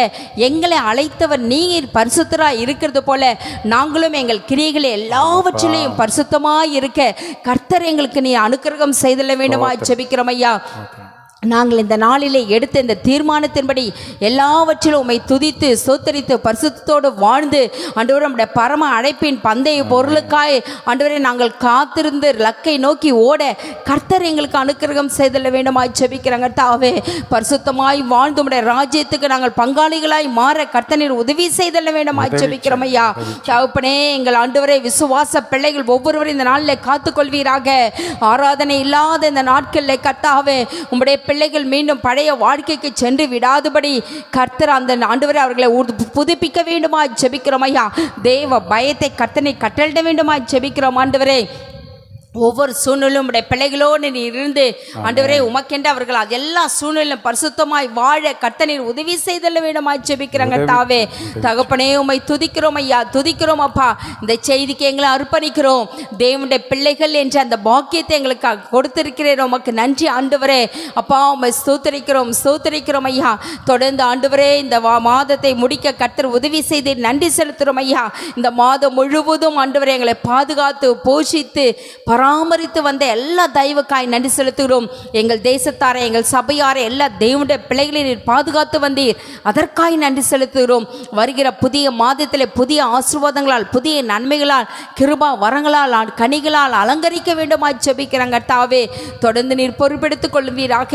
எங்களை அழைத்தவர் நீர் பரிசுத்தராய் இருக்கிறது போல நாங்களும் எங்கள் கிரியைகளை எல்லாவற்றிலையும் பரிசுத்தமாய் இருக்க கர்த்தர் எங்களுக்கு நீ அனுக்கிரகம் செய்தல்ல வேண்டுமாய் ஜெபிக்கிறோம் ஐயா. நாங்கள் இந்த நாளிலே எடுத்த இந்த தீர்மானத்தின்படி எல்லாவற்றிலும் உம்மை துதித்து ஸ்தோத்தரித்து பரிசுத்தத்தோடு வாழ்ந்து ஆண்டவரே நம்முடைய பரம அழைப்பின் பந்தய பொருளுக்காய் ஆண்டவரே நாங்கள் காத்திருந்து லக்கை நோக்கி ஓட கர்த்தர் எங்களுக்கு அனுக்கிரகம் செய்தல்ல வேண்டுமாய் ஜெபிக்கிறாங்க தாவே. பரிசுத்தமாய் வாழ்ந்து உம்முடைய ராஜ்யத்துக்கு நாங்கள் பங்காளிகளாய் மாற கர்த்தர் உதவி செய்தல்ல வேண்டுமாய் ஜெபிக்கிறோம் ஐயா. தகப்பனே எங்கள் ஆண்டவரே விசுவாச பிள்ளைகள் ஒவ்வொருவரும் இந்த நாளில் காத்துக்கொள்வீராக. ஆராதனை இல்லாத இந்த நாட்களில் கர்த்தாவே உம்முடைய பிள்ளைகள் மீண்டும் பழைய வாழ்க்கைக்கு சென்று விடாதபடி கர்த்தர் அந்த ஆண்டவரே அவர்களை புதுப்பிக்க வேண்டுமா ஜெபிக்கிறோம் ஐயா. தேவ பயத்தை கர்த்தனை கட்டளிட வேண்டுமா ஜெபிக்கிறோம் ஆண்டவரே. ஒவ்வொரு சூழ்நிலையும் உடைய பிள்ளைகளோடு நீ இருந்து ஆண்டவரே உமக்கென்று அவர்கள் அது எல்லா சூழ்நிலையும் பரிசுத்தமாய் வாழ கர்த்தர் உதவி செய்தல்ல வேண்டுமாய் ஜெபிக்கிறாங்க தாவே. தகப்பனே உம்மை துதிக்கிறோம் ஐயா, துதிக்கிறோம் அப்பா. இந்த செய்திக்கு எங்களை அர்ப்பணிக்கிறோம். தேவனுடைய பிள்ளைகள் என்ற அந்த பாக்கியத்தை எங்களுக்கு கொடுத்திருக்கிறேன். உமக்கு நன்றி ஆண்டவரே. அப்பா உம்மை ஸ்தோத்திரிக்கிறோம், ஸ்தோத்திரிக்கிறோம் ஐயா. தொடர்ந்து ஆண்டவரே இந்த மாதத்தை முடிக்க கர்த்தர் உதவி செய்து நன்றி செலுத்துகிறோம் ஐயா. இந்த மாதம் முழுவதும் ஆண்டவரே எங்களை பாதுகாத்து போஷித்து பராமரித்து வந்த எல்லா தயவுக்காய் நன்றி செலுத்துகிறோம். எங்கள் தேசத்தாரை, எங்கள் சபையாரை, எல்லா தேவனுடைய பிள்ளைகளை நீர் பாதுகாத்து வந்தீர், அதற்காய் நன்றி செலுத்துகிறோம். வருகிற புதிய மாதத்தில் புதிய ஆசீர்வாதங்களால், புதிய நன்மைகளால், கிருபா வரங்களால், கனிகளால் அலங்கரிக்க வேண்டுமாய் ஜெபிக்கிறேன் கர்த்தாவே. தொடர்ந்து நீர் பொறுப்பெடுத்துக் கொள்வீராக.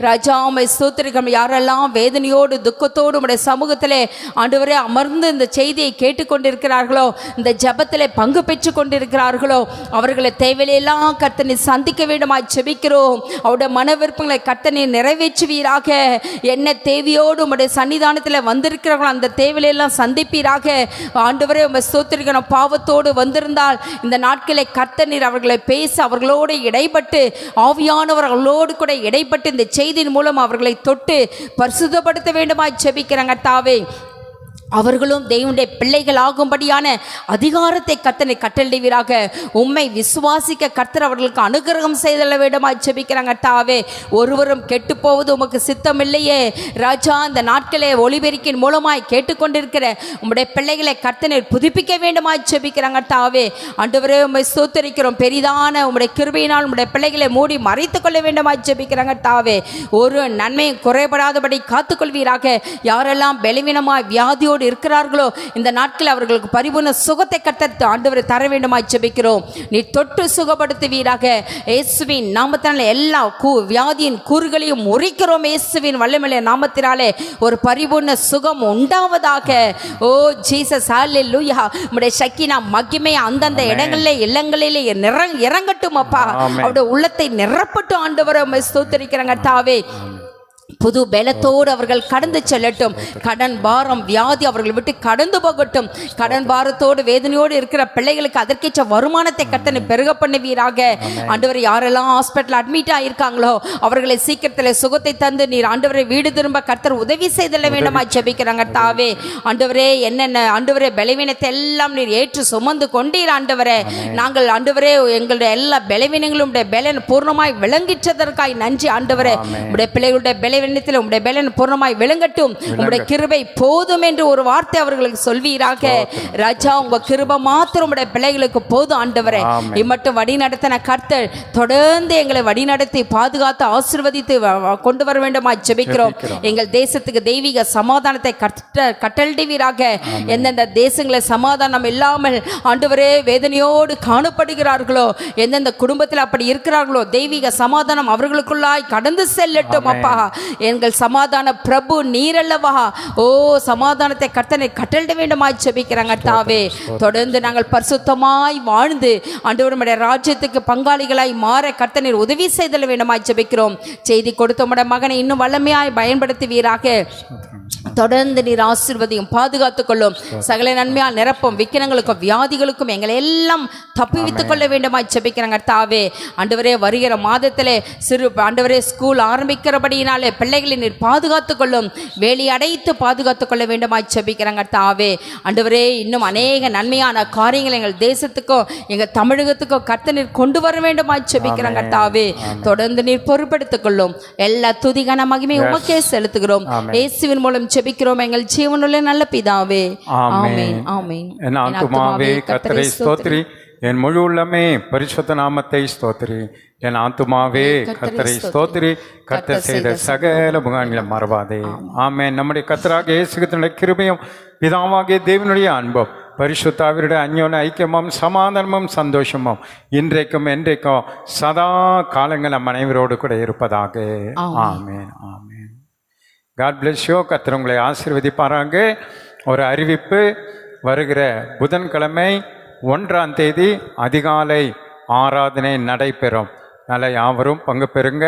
ராஜா உம்மை ஸ்தோத்திரிக்கிறோம். யாரெல்லாம் வேதனையோடு துக்கத்தோடு உம்முடைய சமூகத்திலே ஆண்டவரே அமர்ந்து இந்த செய்தியை கேட்டுக்கொண்டிருக்கிறார்களோ, இந்த ஜெபத்திலே பங்கு பெற்று கொண்டிருக்கிறார்களோ, அவர்களை தேவையெல்லாம் கர்த்தர் நீர் சந்திக்க வேண்டுமாய் ஜெபிக்கிறோம். அவருடைய மன விருப்பங்களை கர்த்தர் நீர் நிறைவேற்றுவீராக. என்ன தேவையோடு உம்முடைய சன்னிதானத்தில் வந்திருக்கிறார்களோ அந்த தேவையெல்லாம் சந்திப்பீராக. ஆண்டவரே உம்மை ஸ்தோத்திரிக்கிறோம். பாவத்தோடு வந்திருந்தால் இந்த நாட்களை கர்த்தர் நீர் அவர்களை பேச, அவர்களோடு இடைப்பட்டு, ஆவியானவர் அவர்களோடு கூட இடைப்பட்டு இந்த செய்தியின் மூலம் அவர்களை தொட்டு பரிசுத்தப்படுத்த வேண்டுமாய் ஜெபிக்கிறேன் கர்த்தாவே. அவர்களும் தேவனுடைய பிள்ளைகள் ஆகும்படியான அதிகாரத்தை கர்த்தனை கட்டளையிடுவீராக. உம்மை விசுவாசிக்க கர்த்தர் அவர்களுக்கு அனுகிரகம் செய்தல வேண்டுமாய் ஜெபிக்கிறாங்க கர்த்தாவே. ஒருவரும் கெட்டு போவது உமக்கு சித்தமில்லையே ராஜா. இந்த நாட்களே ஒளிபெருக்கின் மூலமாய் கேட்டுக்கொண்டிருக்கிற உம்முடைய பிள்ளைகளை கர்த்தனை புதுப்பிக்க வேண்டுமாய் ஜெபிக்கிறாங்க கர்த்தாவே. ஆண்டவரே உம்மை ஸ்தோத்திரிக்கிறோம். பெரிதான உம்முடைய கிருபையினால் உம்முடைய பிள்ளைகளை மூடி மறைத்துக் கொள்ள வேண்டுமாய் ஜெபிக்கிறாங்க கர்த்தாவே. ஒரு நன்மையும் குறைபடாதபடி காத்துக்கொள்வீராக. யாரெல்லாம் பலவீனமாய் வியாதியோடு இருக்கிறார்களோ இந்த நாட்கள் அவர்களுக்கு பரிபூர்ண சுகத்தை கர்த்தர் ஆண்டவரை தர வேண்டுமாய் ஜெபிக்கிறோம். நீ தொட்டு சுகப்படுத்துவீராக. இயேசுவின் நாமத்தினாலே எல்லா வியாதியின் கூறுகளையும் முறிக்கிறோம். இயேசுவின் வல்லமையுள்ள நாமத்தினாலே ஒரு பரிபூர்ண சுகம் உண்டாவதாக. ஓ ஜீசஸ் ஹல்லேலூயா. உம்முடைய சக்கினா மகிமை அந்தந்த இடங்களிலே இல்லங்களிலே இறங்கட்டும் அப்பா. அவருடைய உள்ளத்தை நிரப்பட்டும் ஆண்டவரை உம்மை ஸ்தோத்திரிக்கிறேன் கர்த்தாவே. புது பலத்தோடு அவர்கள் கடந்து செல்லட்டும். கடன் பாரம் வியாதி அவர்கள் விட்டு கடந்து போகட்டும். கடன் பாரத்தோடு வேதனையோடு இருக்கிற பிள்ளைகளுக்கு அதற்கேற்ற வருமானத்தை கர்த்தனை பெருக பண்ணுவீராக. ஆண்டவரை யாரெல்லாம் ஹாஸ்பிட்டல் அட்மிட் ஆகியிருக்காங்களோ அவர்களை சீக்கிரத்தில் சுகத்தை தந்து நீர் ஆண்டவரை வீடு திரும்ப கர்த்தர் உதவி செய்தல வேண்டுமா ஜெபிக்கிறாங்க தாவே. ஆண்டவரே என்னென்ன ஆண்டவரே பலவீனத்தை எல்லாம் நீர் ஏற்று சுமந்து கொண்டீர் ஆண்டவரே. நாங்கள் ஆண்டவரே எங்களுடைய எல்லா பலவீனங்களும் பலன் பூர்ணமாய் விளங்கிற்றதற்காய் நன்றி ஆண்டவரே. உடைய பிள்ளைகளுடைய பலவீனத்தில் உடைய பலன் பூர்ணமாய் விளங்கட்டும். உடைய கிருபை போதும் என்று ஒரு வார்த்தை அவர்களுக்கு சொல்வீராக. ராஜா உங்க கிருபை மாத்திரம் உடைய பிள்ளைகளுக்கு போதும் ஆண்டவரே. இம்மட்டும் வழி நடத்தின கர்த்தர் தொடர்ந்து எங்களை வழி நடத்தி பாதுகாத்து ஆசீர்வதித்து கொண்டு வர வேண்டுமா ஜெபிக்கிறோம். எங்கள் தேசத்துக்கு தெய்வீக சமாதானத்தை கட்டளிடுவீராக. எந்தெந்த தேசங்களை சமாதானம் இல்லாமல் ஆண்டவரே வேதனையோடு காணப்படுகிறார்களோ, எந்தெந்த குடும்பத்தில் அப்படி இருக்கிறார்களோ தெய்வீக சமாதானம் அவர்களுக்குள்ளாய் கடந்து செல்லட்டும் அப்பா. எங்கள் சமாதான பிரபு நீரல்லவா. ஓ சமாதானத்தை கர்த்தனை கட்டளிட வேண்டுமாய் ஜெபிக்கிறாங்க தாவே. தொடர்ந்து நாங்கள் பரிசுத்தமாய் வாழ்ந்து ஆண்டவருடைய ராஜ்யத்துக்கு பங்காளிகளாய் மாற கர்த்தனை உதவி செய்தல் வேண்டுமாய் ஜெபிக்கிறோம். செய்தி கொடுத்த உம்முடைய மகனை இன்னும் வல்லமையாய் பயன்படுத்துவீராக. தொடர்ந்து நீர் ஆசீர்வதியும் பாதுகாத்துக் கொள்ளும். சகல நன்மையால் நிரப்பும். விக்கிரங்களுக்கும் வியாதிகளுக்கும் எங்களை எல்லாம் தப்புவித்துக் கொள்ள வேண்டுமாய் ஜெபிக்கிறாங்க தாவே. ஆண்டவரே வருகிற மாதத்திலே சிறு ஆண்டவரே ஸ்கூல் ஆரம்பிக்கிறபடியினாலே பிள்ளைகளை நீர் பாதுகாத்துக் கொள்ளும். வேலி அடைத்து பாதுகாத்துக் கொள்ள வேண்டுமாய் ஜெபிக்கிறாங்க தாவே. ஆண்டவரே இன்னும் அநேக நன்மையான காரியங்கள் எங்கள் தேசத்துக்கோ எங்கள் தமிழகத்துக்கோ கர்த்தர் நீர் கொண்டு வர வேண்டுமாய் ஜெபிக்கிறாங்க தாவே. தொடர்ந்து நீர் பொறுப்பெடுத்துக் கொள்ளும். எல்லா துதிகான மகிமை உமக்கே செலுத்துகிறோம். இயேசுவின் மூலம் ஜெபிக்கிறோம் எங்கள் ஜீவனுள்ள நல்ல பிதாவே. ஆமென் ஆமென். என் ஆத்துமாவே கர்த்தரை ஸ்தோத்திரி, என் முழு உள்ளமே பரிசுத்த நாமத்தை ஸ்தோத்திரி. என் ஆத்துமாவே கர்த்தரை ஸ்தோத்திரி, கர்த்தர் செய்த சகல புகான்களை மறவாதே. ஆமென். நம்முடைய கர்த்தராகிய இயேசு கிறிஸ்துவின் கிருபையும் பிதாவாகிய தேவனுடைய அன்பும் பரிசுத்தாவினுடைய அந்யோன்ய ஐக்கியமும் சமாதானமும் சந்தோஷமும் இன்றைக்கும் என்றைக்கும் சதா காலங்கள் நம் அனைவரோடு கூட இருப்பதாக. Amen amen. God bless you. கர்த்தர் உங்களை ஆசீர்வதிப்பாராங்க. ஒரு அறிவிப்பு. வருகிற புதன்கிழமை 1ஆம் தேதி அதிகாலை ஆராதனை நடைபெறும். நல்லா யாவரும் பங்கு பெறுங்க,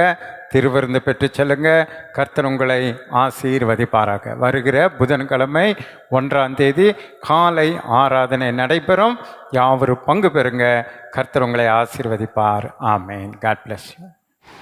திருவிருந்து பெற்று செல்லுங்க. கர்த்தர் உங்களை ஆசீர்வதிப்பாராக. வருகிற புதன்கிழமை 1ஆம் தேதி காலை ஆராதனை நடைபெறும். யாவரும் பங்கு பெறுங்க. கர்த்தர் உங்களை ஆசீர்வதிப்பார். ஆமென். God bless you.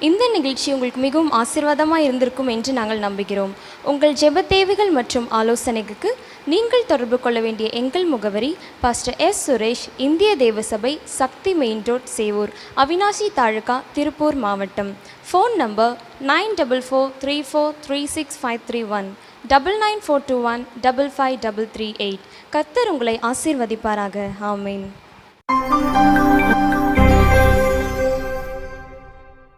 இந்த நிகழ்ச்சி உங்களுக்கு மிகவும் ஆசீர்வாதமாக இருந்திருக்கும் என்று நாங்கள் நம்புகிறோம். உங்கள் ஜெப தேவைகள் மற்றும் ஆலோசனைக்கு நீங்கள் தொடர்பு கொள்ள வேண்டிய எங்கள் முகவரி பாஸ்டர் எஸ் சுரேஷ், இந்திய தேவசபை, சக்தி மெயின் ரோட், சேவூர், அவினாசி தாலுகா, திருப்பூர் மாவட்டம். Phone number 9443436531 9942155338. கர்த்தர் உங்களை ஆசீர்வதிப்பாராக. ஆமென்.